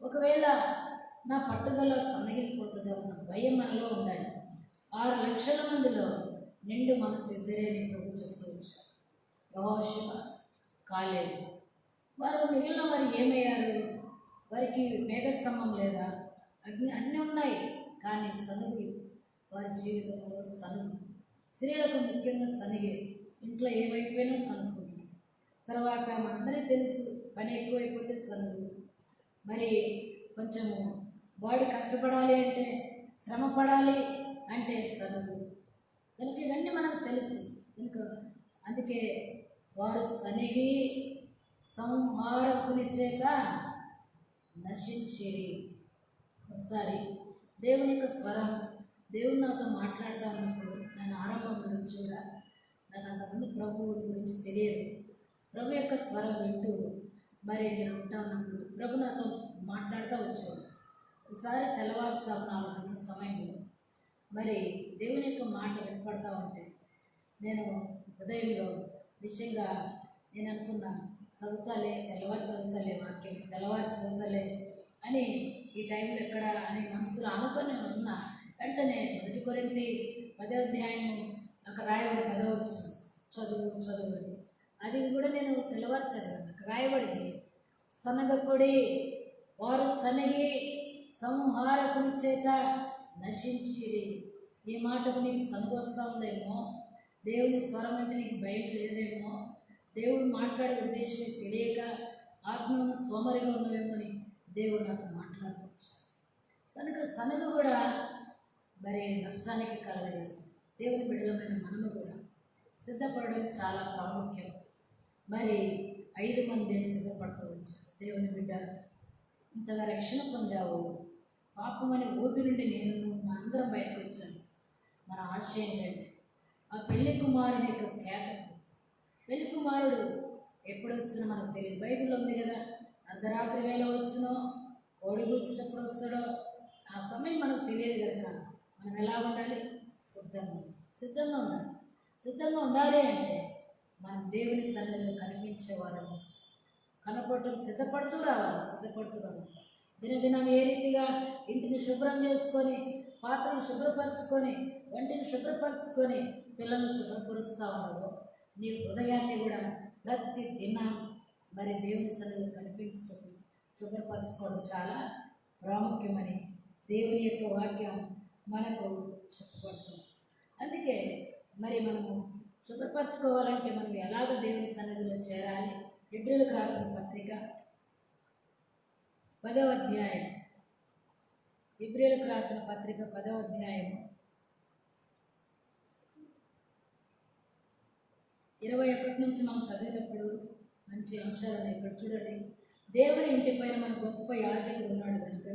ఒకవేళ నా పట్టుదల సన్నగిలిపోతుందో అన్న భయం మనలో ఉండాలి. 6 లక్షల మందిలో నిండు మనసు ఇద్దరేని ప్రభు చెప్తూ వచ్చారు. యెహోషువ, కాలేబు. వారు మిగిలిన వారు ఏమయ్యారు? వారికి మేఘస్తంభం లేదా, అగ్ని అన్నీ ఉన్నాయి, కానీ సనుగు వారి జీవితంలో సనుగు. స్త్రీలకు ముఖ్యంగా సనిగే. ఇంట్లో ఏమైపోయినా సనుగుతుంది. తర్వాత మనందరికీ తెలుసు, పని ఎక్కువైపోతే సనుగు. మరి కొంచెము బాడీ కష్టపడాలి అంటే, శ్రమ పడాలి అంటే సనుగు. కనుక ఇవన్నీ మనకు తెలుసు. ఇంకా అందుకే వారు సనిగి సంహారకుని చేత నశించేది. ఒకసారి దేవుని యొక్క స్వరం, దేవుడు నాతో మాట్లాడుతూ ఉన్నప్పుడు, నేను ఆరంభం నుంచి కూడా నాకు అంతకుముందు ప్రభువు గురించి తెలియదు. ప్రభు యొక్క స్వరం వింటూ మరి నేను ఉంటా ఉన్నప్పుడు ప్రభు నాతో మాట్లాడుతూ వచ్చాడు. ఒకసారి తెల్లవారుజామున 4 గంటల సమయంలో మరి దేవుని యొక్క మాట వినపడతా ఉంటే, నేను హృదయంలో నిశ్చయంగా నేను అనుకున్నాను, చదువుతాలే, తెల్లవారు చదువుతాలే, వాక్యం తెల్లవారు చదువుతాలే అని ఈ టైంలో ఎక్కడ అని మనసులో అనుకొని ఉన్నా. వెంటనే 1 కొరింథీ 10వ అధ్యాయము అక్కడ రాయబడి 10వ వచనం చదువు అది కూడా నేను తెల్లవారు చదివాను. అక్కడ రాయబడింది, సనగకుడి, వారు సనగి సంహారకుని చేత నశించిరి. ఈ మాటకు నీకు సనుగొస్తూ ఉందేమో, దేవుని స్వరం అంటే నీకు భయం లేదేమో, దేవుడు మాట్లాడే ఉద్దేశం తెలియక ఆత్మను సోమరిగా ఉన్నవేమని దేవుడు నాతో మాట్లాడవచ్చు. కనుక సనుగు కూడా మరి నష్టానికి కలగజేస్తుంది. దేవుని బిడ్డలమైన మనము కూడా సిద్ధపడడం చాలా ప్రాముఖ్యం. మరి 5 మంది సిద్ధపడుతూ వచ్చారు. దేవుని బిడ్డ, ఇంతగా రక్షణ పొందావు, పాపమని ఊపి నుండి నేను మా అందరం బయటకు వచ్చాను. మన ఆశయం ఏంటంటే, ఆ పెళ్లి కుమారుని యొక్క కేకకు. పెళ్లి కుమారుడు ఎప్పుడు వచ్చినా మనకు తెలియదు. బైబిల్లో ఉంది కదా, అర్ధరాత్రి వేళ వచ్చినో, కోడి కూసేటప్పుడు వస్తాడో, ఆ సమయం మనకు తెలియదు కనుక మనం ఎలా ఉండాలి? సిద్ధంగా ఉండాలి. సిద్ధంగా ఉండాలి అంటే మనం దేవుని సన్నిధిలో కనిపించేవారము కనపడటం సిద్ధపడుతూ రావాలి. దినదినం ఏ రీతిగా ఇంటిని శుభ్రం చేసుకొని, పాత్రలు శుభ్రపరచుకొని, వంటిని శుభ్రపరచుకొని, పిల్లలను శుభ్రపరుస్తూ ఉన్నారో, నీ హృదయాన్ని కూడా ప్రతి దినం మరి దేవుని సన్నిధిలో కనిపించడం, శుభ్రపరచుకోవడం చాలా ప్రాముఖ్యమని దేవుని యొక్క వాక్యం మనకు చెప్పబడుతుంది. అందుకే మరి మనము శుభ్రపరచుకోవాలంటే మనం ఎలాగ దేవుని సన్నిధిలో చేరాలి? హెబ్రీయులకు రాసిన పత్రిక 10వ అధ్యాయం, హెబ్రీయులకు రాసిన పత్రిక 10వ అధ్యాయము 21 నుంచి మనం చదివినప్పుడు మంచి అంశాలు ఉన్నాయి. ఇక్కడ చూడండి, దేవుని ఇంటిపైన మన గొప్ప యాజకుడు ఉన్నాడు కనుక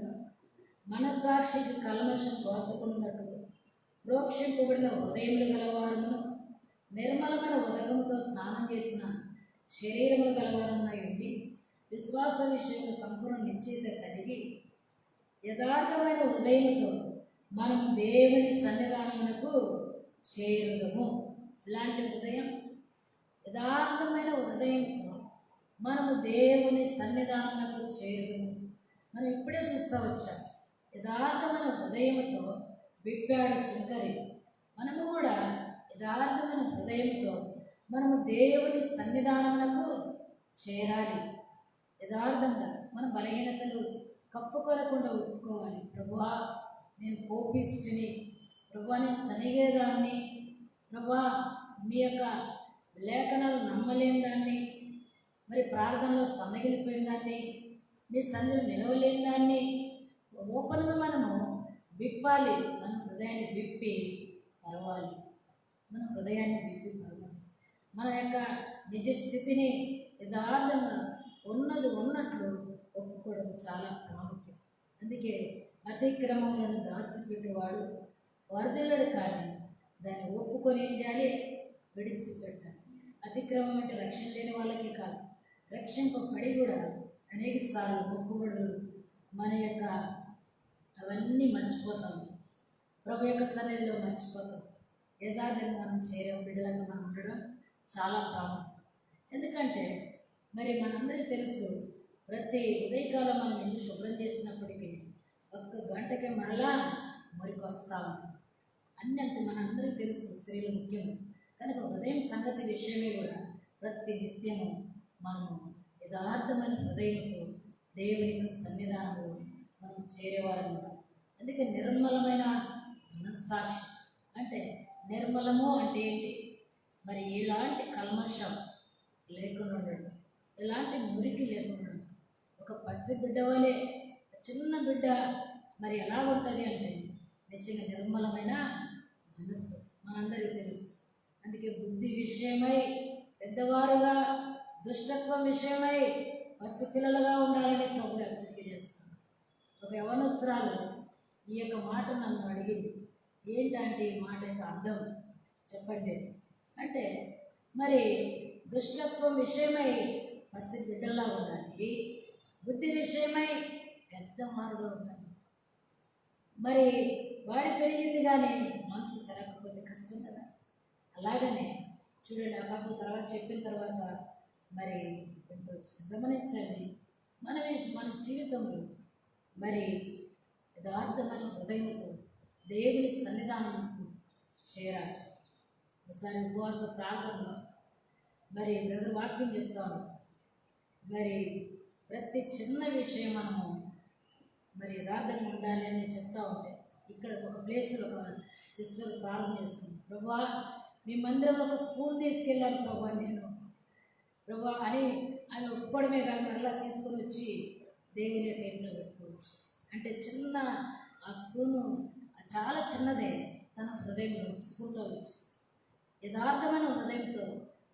మనస్సాక్షికి కల్మషం తోచకున్నట్లు ప్రోక్షింపబడిన హృదయములు గలవారును నిర్మలమైన ఉదకముతో స్నానం చేసిన శరీరములు గలవారునై ఉండి విశ్వాస విషయంలో సంపూర్ణ నిశ్చయిత కలిగి యథార్థమైన హృదయముతో మనము దేవుని సన్నిధానమునకు చేరుదము. ఇలాంటి హృదయం, యథార్థమైన హృదయంతో మనము దేవుని సన్నిధానమునకు చేరుదము. మనం ఇప్పుడే చూస్తూ వచ్చాం, యథార్థమైన హృదయముతో విప్పాడు శంకరి. మనము కూడా యథార్థమైన హృదయంతో మనము దేవుని సన్నిధానమునకు చేరాలి. యథార్థంగా మన బలహీనతలు కప్పుకొనకుండా ఒప్పుకోవాలి. ప్రభువా, నేను కోపిష్టిని, ప్రభువా నేను సనిగేదాన్ని, ప్రభువా మీ యొక్క లేఖనాలు నమ్మలేని దాన్ని, మరి ప్రార్థనలో సన్నగిలిపోయిన దాన్ని, మీ సన్నిధిలో నిలవలేని దాన్ని ఓపెన్గా మనము విప్పాలి. మన హృదయాన్ని విప్పి పరవాలి. మన హృదయాన్ని విప్పి పరవాలి. మన యొక్క నిజ స్థితిని యథార్థంగా ఉన్నది ఉన్నట్లు ఒప్పుకోవడం చాలా ప్రాముఖ్యం. అందుకే అతిక్రమములను దాచిపెట్టేవాడు వరదలడు, కానీ దాన్ని ఒప్పుకొని ఏం చేయాలి? విడిచిపెట్టాలి. అతిక్రమం అంటే రక్షణ లేని వాళ్ళకి కాదు, రక్షింపబడి కూడా అనేక సార్లు మొక్కుబడులు మన యొక్క అవన్నీ మర్చిపోతాం. ప్రభు యొక్క సన్నిధిలో మర్చిపోతాం. యథార్థంగా మనం చేరే బిడ్డలంగా మనం ఉండడం చాలా ప్రాముఖ్యం. ఎందుకంటే మరి మనందరికీ తెలుసు, ప్రతి ఉదయకాలం మనం ఇల్లు శుభ్రం చేసినప్పటికీ 1 గంటకే మరలా మురికి వస్తూ ఉంటాం. అన్నంత మనందరికీ తెలుసు, స్త్రీలు ముఖ్యం కనుక ఉదయం సంగతి విషయమే కూడా ప్రతి నిత్యము మనము యథార్థమైన హృదయంతో దేవుని సన్నిధానంలో మనం చేరేవారం. అందుకే నిర్మలమైన మనస్సాక్షి అంటే, నిర్మలము అంటే ఏంటి? మరి ఎలాంటి కల్మషం లేకుండా ఉండడం, ఎలాంటి మురికి లేకుండా ఉండడం. ఒక పసి బిడ్డ వలె, చిన్న బిడ్డ మరి ఎలా ఉంటుంది అంటే నిజంగా నిర్మలమైన మనస్సు. మనందరికీ తెలుసు. అందుకే బుద్ధి విషయమై పెద్దవారుగా, దుష్టత్వం విషయమై పసిపిల్లలుగా ఉండాలని ప్రభు హెచ్చరిక చేస్తాను. ఒక యవనస్తురాలు ఈ యొక్క మాట నన్ను అడిగింది, ఏంటంటే ఈ మాట యొక్క అర్థం చెప్పండి అంటే, మరి దుష్టత్వం విషయమై పసి బిడ్డలా ఉండాలి, బుద్ధి విషయమై పెద్దవారుగా ఉండాలి. మరి వాడి పెరిగింది కానీ మనసు పెరగకపోతే కష్టం కదా. అలాగనే చూడండి, ఆ పాప తర్వాత చెప్పిన తర్వాత మరి గమనించండి, మన జీవితంలో మరి యథార్థమైన హృదయంతో దేవుని సన్నిధానంకు చేరాలి. ఒకసారి ఉపవాస ప్రార్థనలో మరి బ్రదర్ వాక్యం చెప్తాను. మరి ప్రతి చిన్న విషయం మనము మరి యథార్థంగా ఉండాలి అని చెప్తా ఉంటే, ఇక్కడ ఒక ప్లేస్లో ఒక సిస్టర్ ప్రార్థన చేస్తుంది, ప్రభా మీ మందిరంలో ఒక స్పూన్ తీసుకెళ్ళాను ప్రభా నేను, ప్రభా అని ఆమె ఒప్పుకోవడమే కాదు, మరలా తీసుకొని వచ్చి దేవుని యొక్క ఇంట్లో పెట్టుకోవచ్చు. అంటే చిన్న ఆ స్పూను చాలా చిన్నదే, తన హృదయంలో ఉంచుకుంటూ వచ్చి యథార్థమైన హృదయంతో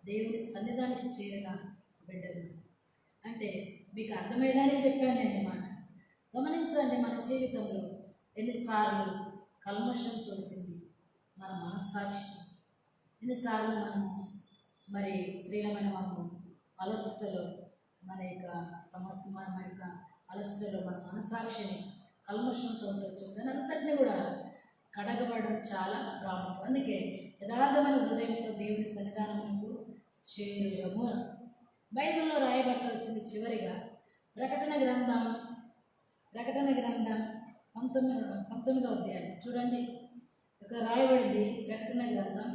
దేవుని సన్నిధానికి చేరిన బిడ్డలు. అంటే మీకు అర్థమయ్యేదానే చెప్పాను నేను మాట. గమనించండి, మన జీవితంలో ఎన్నిసార్లు కల్మషం తోసింది మన మనస్సాక్షి. ఎన్నిసార్లు మనము మరి స్త్రీలమైన మనము అలసటలో మన యొక్క మన యొక్క అలసటలో మన మనస్సాక్షిని కల్మషంతో ఉండొచ్చు. దాని అంతటినీ కూడా కడగబడడం చాలా ప్రాముఖ్యం. అందుకే యథార్థమైన హృదయంతో దేవుని సన్నిధానమునకు చేరుదము. బైబిల్లో రాయబట్ట వచ్చింది చివరిగా ప్రకటన గ్రంథం 19వ అధ్యాయం చూడండి. ఇక్కడ రాయబడింది ప్రకటన గ్రంథం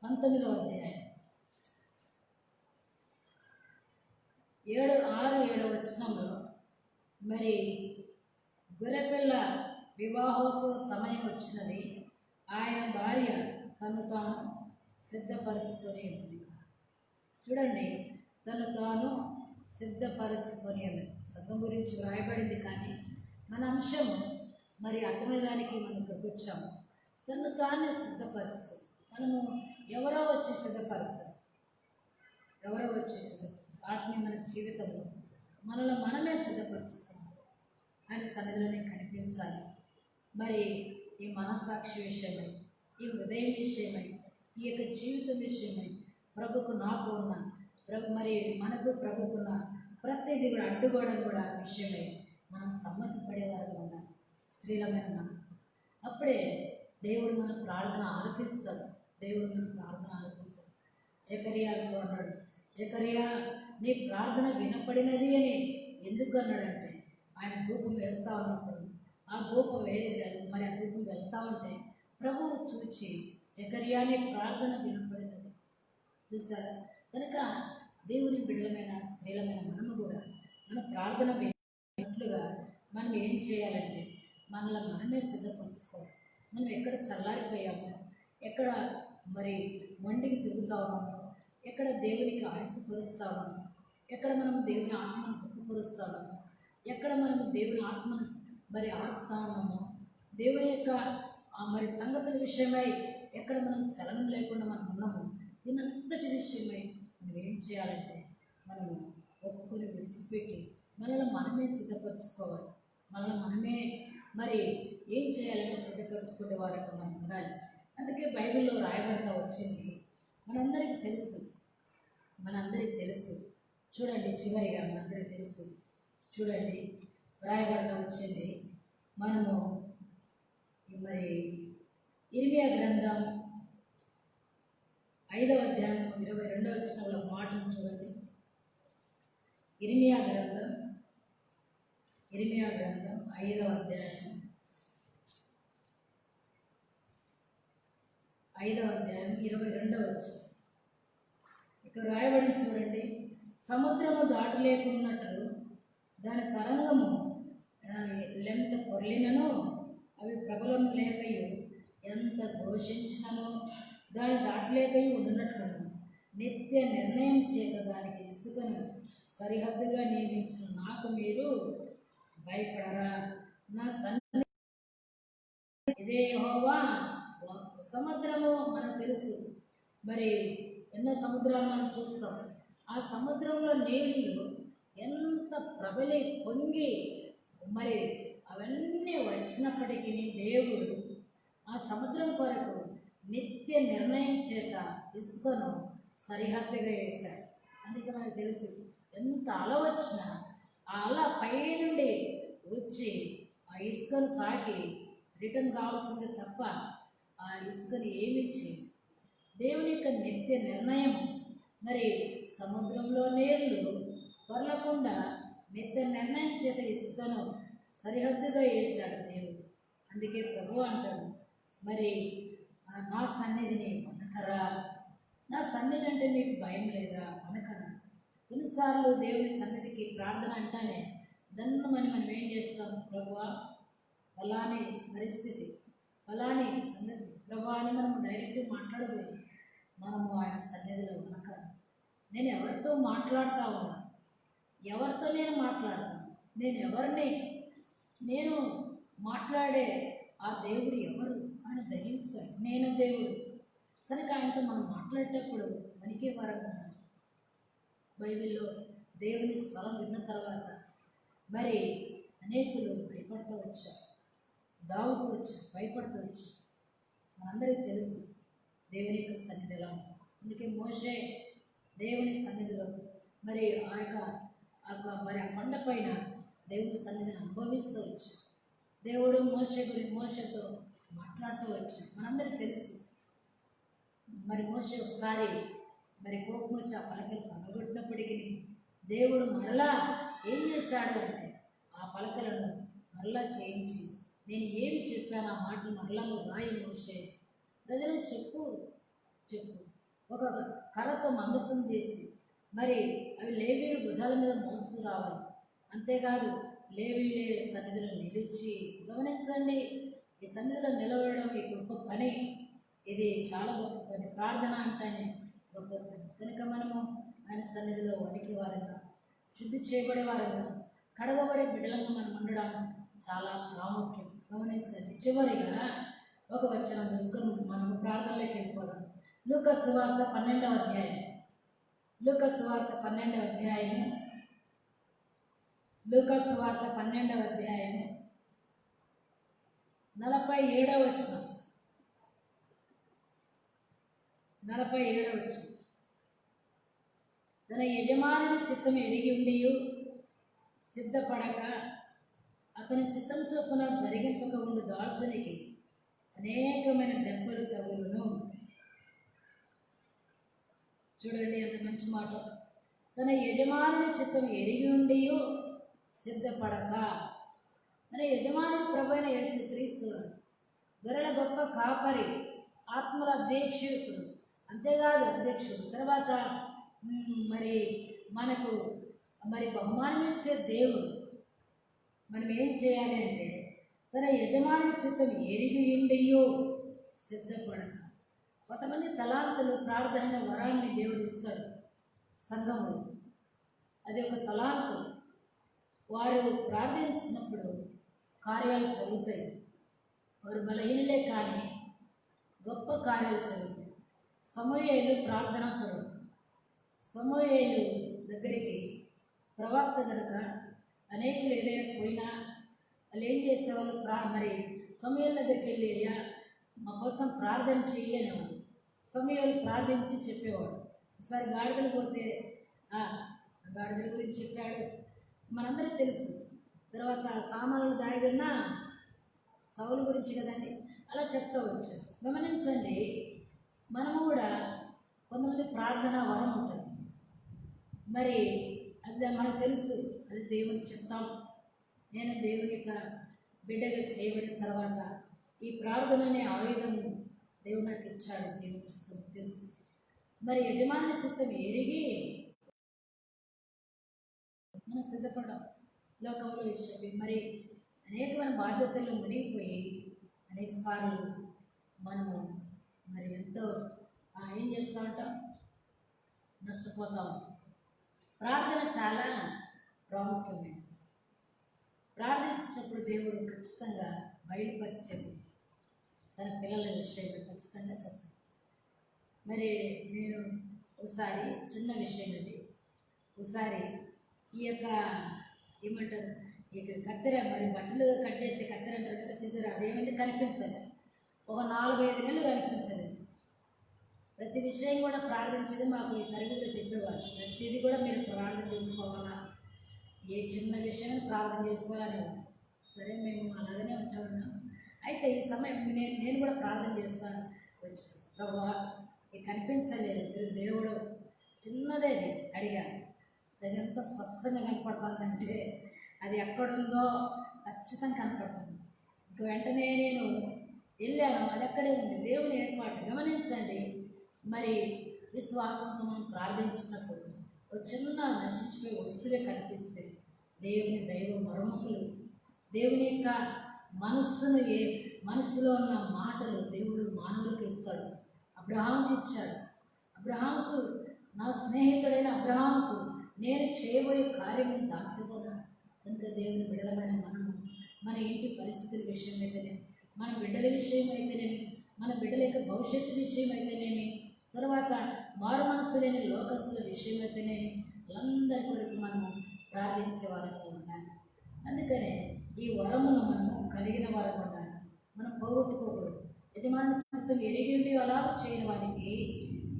19వ అధ్యాయం 6-7 వచనంలో మరి గొర్రెపిల్ల వివాహోత్సవ సమయం వచ్చినది, ఆయన భార్య తను తాను సిద్ధపరచుకొని ఉంటుంది. చూడండి, తను తాను సిద్ధపరచుకొని ఉన్నది. సంఘం గురించి వ్రాయబడింది, కానీ మన అంశము మరి అర్థమయ్యేదానికి మనం ఇక్కడికి వచ్చాము. తను తానే సిద్ధపరచుకో. మనము ఎవరో వచ్చి సిద్ధపరచం, ఎవరో వచ్చి సిద్ధపరచం. ఆత్మీయమైన జీవితంలో మనలో మనమే సిద్ధపరచుకోవాలి. ఆయన సన్నిధిలోనే కనిపించాలి. మరి ఈ మనస్సాక్షి విషయమై, ఈ హృదయం విషయమై, ఈ యొక్క జీవితం విషయమై ప్రభుకు నాకు ఉన్న మరి మనకు ప్రభుకున్న ప్రతిదీ కూడా అడ్డుగోడలు కూడా విషయమై మనం సమ్మతి పడేవారు ఉండాలి. స్త్రీలమైన మనం అప్పుడే దేవుడు మన ప్రార్థన ఆలకిస్తాడు. దేవుడు మన ప్రార్థన ఆలకిస్తాడు. జకర్యాతో అన్నాడు, జకర్యా నీ ప్రార్థన వినపడినది అని ఎందుకు అన్నాడంటే, ఆయన ధూపం వేస్తూ ఉన్నప్పుడు ఆ ధూపం మరి ఆ ధూపం వెళ్తూ ఉంటే ప్రభువు చూచి జకర్యాని ప్రార్థన వినపడినది. చూసారా? కనుక దేవుని బిడ్డలమైన స్త్రీలమైన మనము కూడా మన ప్రార్థన విన్నట్లుగా మనం ఏం చేయాలంటే మనలో మనమే సిద్ధపరచుకోవాలి. మనం ఎక్కడ చల్లారిపోయామో, ఎక్కడ మరి మొండికి తిరుగుతా ఉన్నామో, ఎక్కడ దేవునికి ఆయాసపరుస్తా ఉన్నామో, ఎక్కడ మనము దేవుని ఆత్మను దుఃఖపరుస్తా ఉన్నామో, ఎక్కడ మనము దేవుని ఆత్మను మరి ఆపుతా ఉన్నామో, దేవుని యొక్క మరి సంగతుల విషయమై ఎక్కడ మనం చలనం లేకుండా మనం ఉన్నామో, దీనంతటి విషయమై మనం ఏం చేయాలంటే మనము ఒప్పుకొని విడిచిపెట్టి మనలో మనమే సిద్ధపరచుకోవాలి. మనలో మనమే మరి ఏం చేయాలంటే సిద్ధపరచుకునే వారికి మనం ఉండాలి. అందుకే బైబిల్లో రాయబడతా వచ్చింది. మనందరికీ తెలుసు. చూడండి, చివరిగా మనందరికీ తెలుసు. చూడండి, రాయబడతా వచ్చింది. మనము మరి ఇర్మియా గ్రంథం 5వ అధ్యాయం 22వ వచనంలో మాటను చూడండి. ఇర్మియా గ్రంథం 5వ అధ్యాయం 22వ వచనం. ఇక్కడ రాయబడి చూడండి. సముద్రము దాటలేకున్నట్లు దాని తరంగము ఎంత పొర్లినను అవి ప్రబలం లేకయు ఎంత ఘోషించినను దాని దాటలేకయు ఉన్నట్లుగా నిత్య నిర్ణయం చేత దానికి ఇసుకను సరిహద్దుగా నియమించిన నాకు మీరు భయపడరా? నా సన్నిధి ఇదే యెహోవా. సముద్రము మనకు తెలుసు, మరి ఎన్నో సముద్రాలు మనం చూస్తాం. ఆ సముద్రంలో నీళ్ళు ఎంత ప్రబలి పొంగి మరి అవన్నీ వచ్చినప్పటికీ దేవుడు ఆ సముద్రం కొరకు నిత్య నిర్ణయం చేత ఇసుకను సరిహద్దుగా వేశాడు. అందుకే మనకు తెలుసు, ఎంత అల వచ్చినా ఆ అల పై నుండి వచ్చి ఆ ఇసుకను తాకి రిటర్న్ కావాల్సిందే తప్ప ఆ ఇసుకను ఏమీ చేయదు. దేవుని యొక్క నిత్య నిర్ణయం మరి సముద్రంలో నీళ్లు పొరలకుండా నిత్య నిర్ణయం చేత ఇసుకను సరిహద్దుగా వేశాడు దేవుడు. అందుకే ప్రభు అంటాడు, మరి నా సన్నిధిని వనకరా? నా సన్నిధి అంటే మీకు భయం లేదా? వనకరా? కొన్నిసార్లు దేవుని సన్నిధికి ప్రార్థన అంటానే దన్నుమని మనం ఏం చేస్తాం? ప్రభువా ఫలాని పరిస్థితి, ఫలాని సంగతి ప్రభా అని మనము డైరెక్ట్గా మాట్లాడకూడదు. మనము ఆయన సన్నిధిలో వనక నేను ఎవరితో మాట్లాడుతూ ఉన్నా, ఎవరితో నేను మాట్లాడతాను, నేను మాట్లాడే ఆ దేవుడు ఎవరు అని గ్రహించాలి. నేను దేవుడు కనుక ఆయనతో మనం మాట్లాడేటప్పుడు మనకే వరంగా బైబిల్లో దేవుని స్వరం విన్న తర్వాత మరి అనేకులు భయపడుతూ వచ్చారు, దావుతూ వచ్చారు, భయపడుతూ వచ్చారు. మనందరికీ తెలుసు దేవుని యొక్క సన్నిధి ఎలా ఉంటుంది. అందుకే మోషే దేవుని సన్నిధిలో మరి ఆ కొండ పైన దేవుని సన్నిధిని అనుభవిస్తూ వచ్చాడు. దేవుడు మోషతో మాట్లాడుతూ వచ్చాడు. మనందరికీ తెలుసు. మరి మోషే ఒకసారి మరి కోపం వచ్చి ఆ పలకలు పగలగొట్టినప్పటికీ దేవుడు మరలా ఏం చేశాడు అంటే ఆ పలకలను మరలా చేయించి, నేను ఏమి చెప్పాను ఆ మాటలు మరలా నువ్వు రాయి మోషే, ప్రజలు చెప్పు ఒక కర్రతో మందసం చేసి మరి అవి లేవీయుల భుజాల మీద మోస్తూ రావాలి. అంతేకాదు లేవీయులే సన్నిధిలో నిలిచి, గమనించండి, ఈ సన్నిధిలో నిలవడం ఈ గొప్ప పని, ఇది చాలా గొప్ప పని. ప్రార్థన అంటేనే గొప్ప పని. కనుక మనము ఆయన సన్నిధిలో వణికి వారంగా శుద్ధి చేయబడే వారంగా, కడగబడే బిడ్డలంగా మనం ఉండడం చాలా ప్రాముఖ్యం. గమనించండి. చివరిగా ఒక వచనం తీసుకొని మనం ప్రార్థనలోకి వెళ్ళిపోదాం. లూకా సువార్త 12వ అధ్యాయం. లూకా సువార్త 12వ అధ్యాయం. లూకా సువార్త 12వ అధ్యాయం 47వ వచనం. 47వ వచనం. తన యజమానుని చిత్తం ఎరిగి ఉండి సిద్ధపడక అతని చిత్తం చొప్పున జరిగింపక ఉండు దాసునికి అనేకమైన దెబ్బలు తగులును. చూడండి అంత మంచి మాట. తన యజమానుని చిత్తం ఎరిగి ఉండి సిద్ధపడక. మన యజమానుడు ప్రభువైన యేసుక్రీస్తు గొర్రెల గొప్ప కాపరి, ఆత్మల అధ్యక్షుడు, అంతేకాదు అధ్యక్షుడు. తర్వాత మరి మనకు బహుమానం ఇచ్చే దేవుడు. మనం ఏం చేయాలి అంటే తన యజమాని చిత్తం ఎరిగి ఉండియో సిద్ధపడక. కొంతమంది తలాంతులు ప్రార్థన వరాన్ని దేవుడు ఇస్తాడు సంఘములు. అది ఒక తలాంతు. వారు ప్రార్థించినప్పుడు కార్యాలు జరుగుతాయి. వారు బలహీనులే కానీ గొప్ప కార్యాలు జరుగుతాయి. సమూయేలు ప్రార్థనా పరుడు. సమూయేలు దగ్గరికి ప్రవక్త కనుక అనేకులు ఏదైనా పోయినా వాళ్ళు ఏం చేసేవాళ్ళు, మరి సమూయేలు దగ్గరికి వెళ్ళి అయ్యా మా కోసం ప్రార్థన చెయ్యనేవాడు. సమూయేలు ప్రార్థించి చెప్పేవాడు. ఒకసారి గాడిదలు పోతే గాడిదల గురించి చెప్పాడు, మనందరికీ తెలుసు. తర్వాత సామాన్లు దాగిన సౌలు గురించి కదండి, అలా చెప్తూ వచ్చారు. గమనించండి, మనము కూడా కొంతమంది ప్రార్థన వరం ఉంటుంది. మరి అది మనకు తెలుసు, అది దేవునికి చెప్తాం. నేను దేవుని యొక్క బిడ్డగా చేయబడిన తర్వాత ఈ ప్రార్థననే ఆయుధం దేవుడు నాకు ఇచ్చాడు. దేవుని చిత్తం తెలుసు. మరి యజమాని చిత్తం ఎరిగి మనం సిద్ధపడ్డాం. లోకంలో విషయం మరి అనేకమైన బాధ్యతలు మునిగిపోయి అనేక సార్లు మనము మరి ఎంతో ఏం చేస్తూ ఉంటాం, నష్టపోతూ ఉంటాం. ప్రార్థన చాలా ప్రాముఖ్యమైనది. ప్రార్థించినప్పుడు దేవుడు ఖచ్చితంగా బయలుపరిచేది తన పిల్లల విషయంలో ఖచ్చితంగా చెప్తాను. మరి నేను ఒకసారి చిన్న విషయం అది, ఒకసారి ఈ యొక్క ఏమంటారు, ఇక కత్తెర, మరి బట్టలు కట్ చేసే కత్తెర అంటారు కదా, సీజర్, అదేమైంది కనిపించదు. ఒక 4-5 నెలలు కనిపించదు. ప్రతి విషయం కూడా ప్రార్థించేది మాకు ఈ తరగతిలో చెప్పేవాళ్ళు. ప్రతిదీ కూడా మీరు ప్రార్థన చేసుకోవాలా, ఏ చిన్న విషయం ప్రార్థన చేసుకోవాలనేవాళ్ళు. సరే, మేము అలాగనే ఉంటామన్నాం. అయితే ఈ సమయం నేను కూడా ప్రార్థన చేస్తాను. వచ్చి ప్రభువా ఇది కనిపించలేదు, దేవుడు చిన్నదే అడిగాను. అది ఎంత స్పష్టంగా కనపడుతుందంటే అది ఎక్కడుందో ఖచ్చితంగా కనపడుతుంది. ఇంక వెంటనే నేను వెళ్ళాను, అది అక్కడే ఉంది. దేవుని ఏర్పాటు గమనించండి. మరి విశ్వాసంతో మనం ప్రార్థించినప్పుడు ఒక చిన్న నశించిపోయి వస్తువే కనిపిస్తే దేవుని దైవ మరొకలు, దేవుని యొక్క మనస్సులో ఉన్న మాటలు దేవుడు మానవులకు ఇస్తాడు. అబ్రహాముకి ఇచ్చాడు. అబ్రహాముకు, నా స్నేహితుడైన అబ్రహాముకు నేను చేయబోయే కార్యం దాచగలను. కనుక దేవుని బిడ్డలమైన మనము మన ఇంటి పరిస్థితుల విషయం అయితేనేమి, మన బిడ్డల విషయం అయితేనేమి, మన బిడ్డల యొక్క భవిష్యత్తు విషయం అయితేనేమి, తర్వాత మారు మనసు లేని లోకస్తుల విషయం అయితేనేమి, వాళ్ళందరి కొరకు మనము ప్రార్థించే వారంగా ఉండాలి. అందుకనే ఈ వరమును మనము కలిగిన వారంగా ఉండాలి. మనం పోగొట్టుకోకూడదు. యజమాని చిత్తం ఎరిగి ఉండి అలాగ చేయని వారికి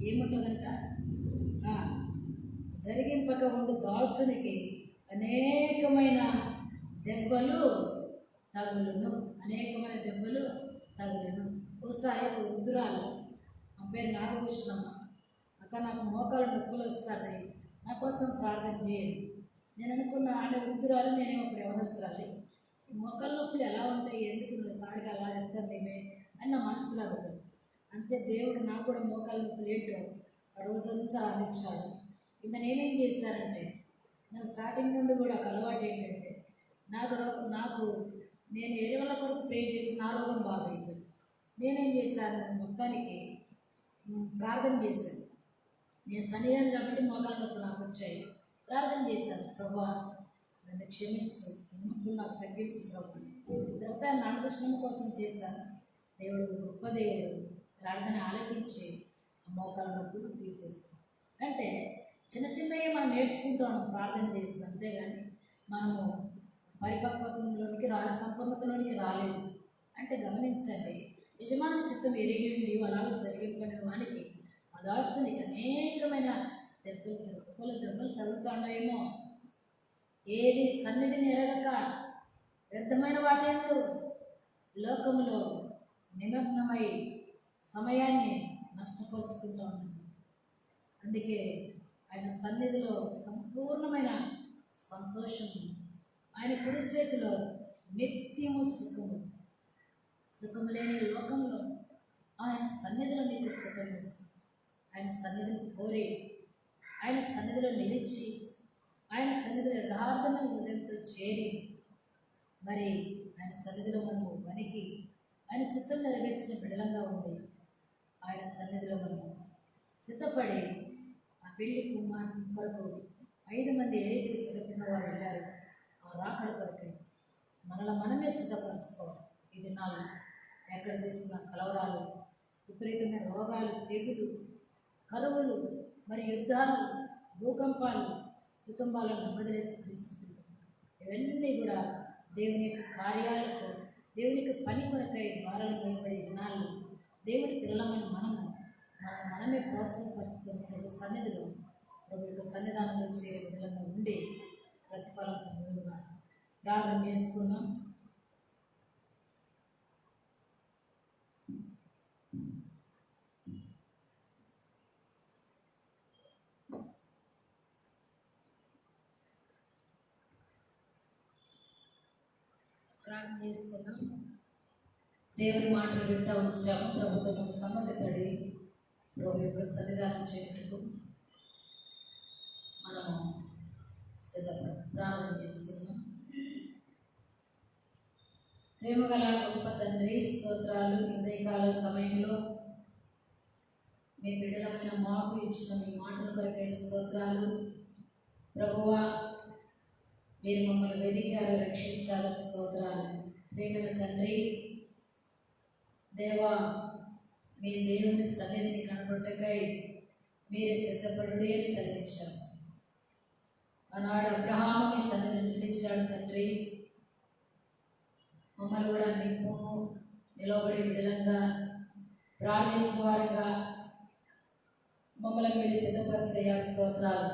ఏముంటుందంట, జరిగింపక ఉండు దాసునికి అనేకమైన దెబ్బలు తగులును. అనేకమైన దెబ్బలు తగులును. ఒకసారి వృద్ధురాలు, ఆ పేరు నాగభూషణమ్మ, అక్క నాకు మోకాలు నొప్పులు వస్తాయి, నా కోసం ప్రార్థన చేయండి. నేను అనుకున్న ఆమె వృద్ధురాలు, నేనే ఇప్పుడు ఎవరొస్తాలి, మోకాలు నొప్పులు ఎలా ఉంటాయి, ఎందుకు సారిగా అలా చెప్తాను మేమే అని నా మనసులో అనుకుంది. అంతే, దేవుడు నాకు కూడా మోకాలు నొప్పులు ఏంటో ఆ రోజంతా అందించాడు. ఇంకా నేనేం చేశానంటే, నాకు స్టార్టింగ్ నుండి కూడా ఒక అలవాటు ఏంటంటే, నేను వేరే వాళ్ళ కొరకు ప్రే చేసి నా రోగం బాగైతుంది. నేనేం చేశాను, మొత్తానికి ప్రార్థన చేశాను. నేను సన్నిధానం కాబట్టి మోకాళ్ళ నొప్పులు నాకు వచ్చాయి. ప్రార్థన చేశాను, ప్రభా నన్ను క్షమించు, నాకు తగ్గించు ప్రభు. తర్వాత నామకృష్ణం కోసం చేశాను. దేవుడు గొప్ప దేవుడు, ప్రార్థన ఆలకించి ఆ మోకాల నొప్పులు తీసేస్తాం. అంటే చిన్న చిన్నవి మనం నేర్చుకుంటాం ప్రార్థన చేసిన, అంతేగాని మనము పరిపక్వతలోనికి సంపూర్ణతలోనికి రాలేదు. అంటే గమనించండి, యజమాని చిత్తం ఎరిగి నీవు అలాగే జరిగిపోయిన వానికి ఆ దాసునికి అనేకమైన దెబ్బలు తగులుతాడేమో. ఏది సన్నిధిని ఎరగక వ్యర్థమైన వాటేందు లోకములో నిమగ్నమై సమయాన్ని నష్టపరుచుకుంటూ ఉన్నాను. అందుకే ఆయన సన్నిధిలో సంపూర్ణమైన సంతోషము, ఆయన కుడి చేతిలో నిత్యము సుఖము లేని లోకంలో ఆయన సన్నిధిలో నీకు సుఖం వస్తుంది. ఆయన సన్నిధిని కోరి, ఆయన సన్నిధిలో నిలిచి, ఆయన సన్నిధిలో యథార్థమైన హృదయంతో చేరి, మరి ఆయన సన్నిధిలో మనము వనికి ఆయన చిత్తం నెరవేర్చిన బిడలంగా ఉంది. ఆయన సన్నిధిలో మనము సిద్ధపడి ఆ పెళ్లి కుమార్తె కొరకు 5 మంది ఏ రీతికి సిద్ధపడిన వారు వెళ్ళారు ఆ రాకడ కొరకై మనమే సిద్ధపరచుకోవాలి. ఈ దినాలు ఎక్కడ చేసిన కలవరాలు, విపరీతమైన రోగాలు, తెగులు, కరువులు, మరి యుద్ధాలు, భూకంపాలు, కుటుంబాలను నెమ్మదిలేని పరిస్థితులు, ఇవన్నీ కూడా దేవుని యొక్క కార్యాలకు, దేవుని యొక్క పని కొరకై భారాలు భయపడే దినాలు దేవుని పిల్లలమైన మనమే ప్రోత్సాహపరచుకునేటువంటి సన్నిధిలో ప్రభు యొక్క సన్నిధానంలో చేరే విధంగా ఉండి ప్రతిఫలం పొందుగా ప్రార్థన చేసుకుందాం. ప్రార్థన చేసుకున్నాం. దేవుని మాటలు వింటూ వచ్చాము. ప్రభుత్వం సమ్మతిపడి ప్రభు యొక్క సన్నిధానం చేయటకు మనము సిద్ధపడి ప్రార్థన చేసుకుందాం. ప్రేమగల గొప్ప తండ్రి, స్తోత్రాలు. ఉదయకాల సమయంలో మీ బిడ్డలమైన మాకు ఇచ్చిన మీ మాటల కొరకై స్తోత్రాలు. ప్రభువా, మీరు మమ్మల్ని వెదికారు, రక్షించారు. స్తోత్రాలు. ప్రేమైన తండ్రి, దేవా, మీ దేవుని సన్నిధిని కనబడటకై మీరు సిద్ధపడుడి అని సెలవించారు. ఆనాడు అబ్రహాము మీ సన్నిధిని నిలిచాడు తండ్రి. మమ్మల్ని కూడా నింపుము, నిలబడి విడలంగా ప్రార్థించేవారుగా మమ్మల్ని మీరు సిద్ధపరిచేయ. స్తోత్రాలు.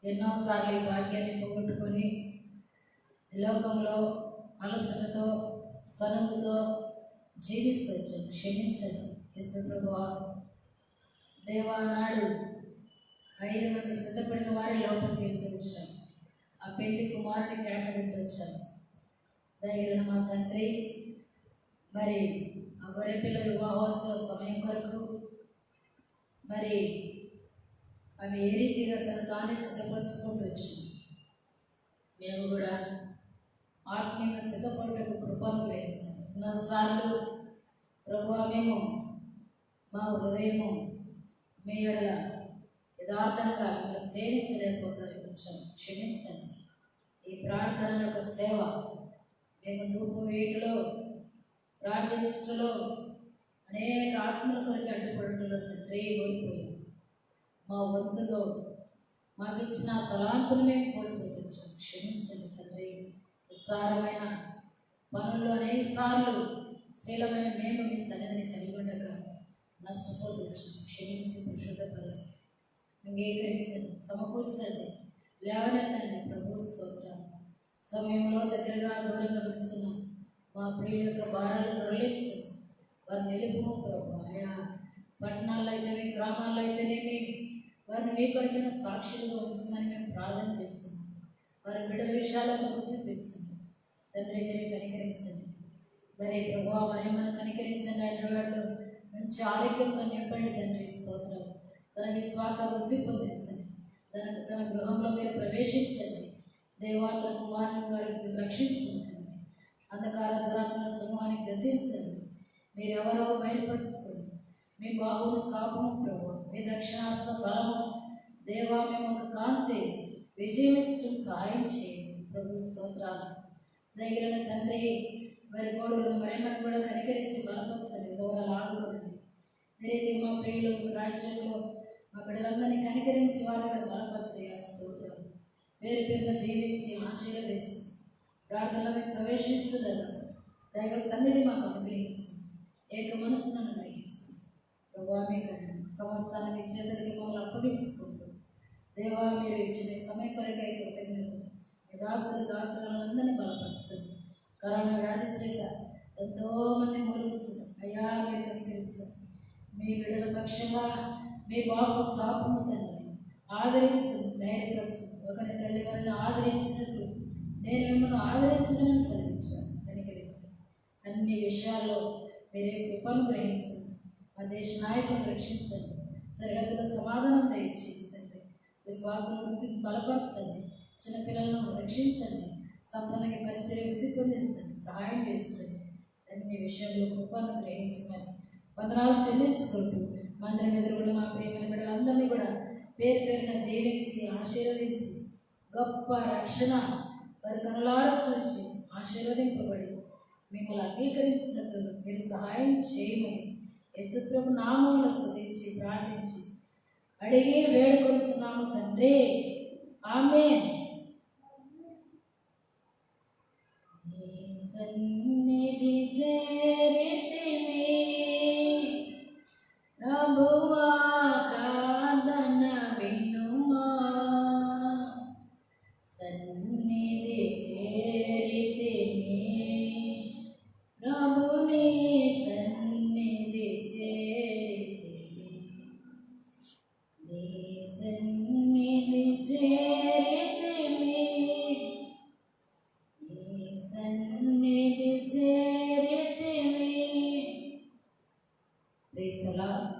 ఎన్నోసార్లు ఈ భాగ్యాన్ని పోగొట్టుకొని లోకంలో అలసటతో, సనుగుతో జీవిస్తూ వచ్చాను. క్షమించండి యేసు ప్రభువా. దేవా, నాడు 5 మంది సిద్ధపడిన వారి లోపలికి వెళ్తూ వచ్చాను. ఆ పెళ్లి కుమారుడికి కేకబెట్టి వచ్చాను. దయగలిగిన మా తండ్రి, మరి ఆ గొర్రెపిల్ల వివాహోత్సవ సమయం కొరకు మరి అవి ఏ రీతిగా తానే సిద్ధపరచుకుంటూ వచ్చింది. మేము కూడా ఆత్మీయంగా సిద్ధపడటకు కృపను గ్రహించాము. ఎన్నోసార్లు ప్రభువా, మేము మా హృదయము మీ ఎడల యథార్థంగా మిమ్మల్ని సేవించలేకపోతే వచ్చాము. క్షమించండి. ఈ ప్రార్థన యొక్క సేవ మేము ధూపం వేయటంలో, ప్రార్థించటంలో, అనేక ఆత్మల కొరకు అడ్డుపడటంలో తండ్రి ఓడిపోయాం. మా వంతులో మాకు ఇచ్చిన తలాంతులు మేము కోల్పోతున్నాం. క్షమించండి తండ్రి. విస్తారమైన పనుల్లో అనేక సార్లు శ్రీలమైన మేము మీ సన్నిధిని కలిగి ఉండగా నష్టపోతూ వచ్చాం. క్షమించి పరిశుద్ధపరచండి, అంగీకరించండి, సమకూర్చండి, లేవనెత్తండి. ప్రభు స్తోత్రం. సమయంలో దగ్గరగా దూరంగా ఉంచిన మా ప్రియుల యొక్క భారాలు తొలగించు, వారు నిలుపు ప్రభు. ఆయా పట్టణాల్లో అయితేనే, గ్రామాల్లో అయితేనేమి వారిని మీ కొరకైన సాక్షులుగా ఉంచమని మేము ప్రార్థన చేస్తున్నాం. వారి బిడ్డల విషయాలను చూపించండి తండ్రి, మీరే కనికరించండి. మరి ప్రభు మరి మనం కనికరించండి. ఆయన మంచి ఆరోగ్యంతో నింపండి తండ్రి. స్తోత్రం. తన విశ్వాస వృద్ధి పొందించండి. తన గృహంలో మీరు ప్రవేశించండి. దేవాతన కుమారుని వారికి రక్షించండి. అంధకార దురాత్మ సమూహాన్ని గద్దించండి. మీరెవరో బయలుపరచుకోండి. మీ బాహువులు చాపము ప్రభు, మీ దక్షిణాస్త బలము దేవా మేము ఒక కాంతి విజయం ఇచ్చడం సహాయం చేయండి ప్రభు. స్తోత్రాలు. దగ్గర తండ్రి మరి కోడలను మరేమని కూడా కనికరించి బలపరచండి, దూరాలు ఆదుకోండి. మీరైతే మా ప్రియులు రాజ్యంలో మా బిడ్డలందరినీ కనికరించి వాళ్ళని బలపరిచే స్తోత్రాలు. పేరు పేరున దీవించి ఆశీర్వదించి ప్రార్థనలో మేము ప్రవేశిస్తున్నారు. దైవ సన్నిధి మాకు అనుగ్రహించి ఏక మనసును అనుగ్రహించి ప్రభావ మీకు సమస్తాన్ని మీ చేతులకి మమ్మల్ని అప్పగించుకుంటూ దేవా మీరు ఇచ్చిన సమయం కొరకై కృతజ్ఞతలు. దాసులందరినీ బలపరచండి. కరోనా వ్యాధి చేత ఎంతోమంది మూలుగుతుంది అయ్యా, మీరు కనికరించండి. మీ బిడ్డల పక్షంగా మీ బాబు చాపును తండ్రి ఆదరించండి, ధైర్యపరచండి. ఒకరి తల్లి వారిని ఆదరించినట్లు నేను మిమ్మల్ని ఆదరించదని సరించాను. కనికరించండి. అన్ని విషయాల్లో మీరే కృపను గ్రహించండి. మా దేశ నాయకులను రక్షించండి. సరిహద్దులో సమాధానం దయచేయండి తండ్రి. విశ్వాసం వృత్తిని బలపరచండి. చిన్నపిల్లలను రక్షించండి. సంపన్నకి పరిచయం వృద్ధి పొందించండి. సహాయం చేస్తుంది. అన్ని విషయంలో కృపను గ్రహించమని వందనాలు చెల్లించుకుంటూ మందిరం ఎదురుగుడు మా ప్రియమైన బిడ్డలందరినీ కూడా పేరు పేరున దీవించి ఆశీర్వదించి గొప్ప రక్షణ వారి కనులారా చూసి ఆశీర్వదింపబడి మిమ్మల్ని అంగీకరించినట్లు మీరు సహాయం చేయమని యేసుప్రభు నామములో స్తుతించి ప్రార్థించి అడిగి వేడుకొలుస్తున్నాము తండ్రి. ఆమేన్. నీ సన్నిధి చేరితిమి ప్రభువా, ప్రార్థన వినుమా. సన్నిధి చేరితిమి ప్రభుని సన్నిధి చేరితిమి. నీ సన్నిధి చేరితిమి, నీ సన్నిధి చేరితిమి. Praise the lord.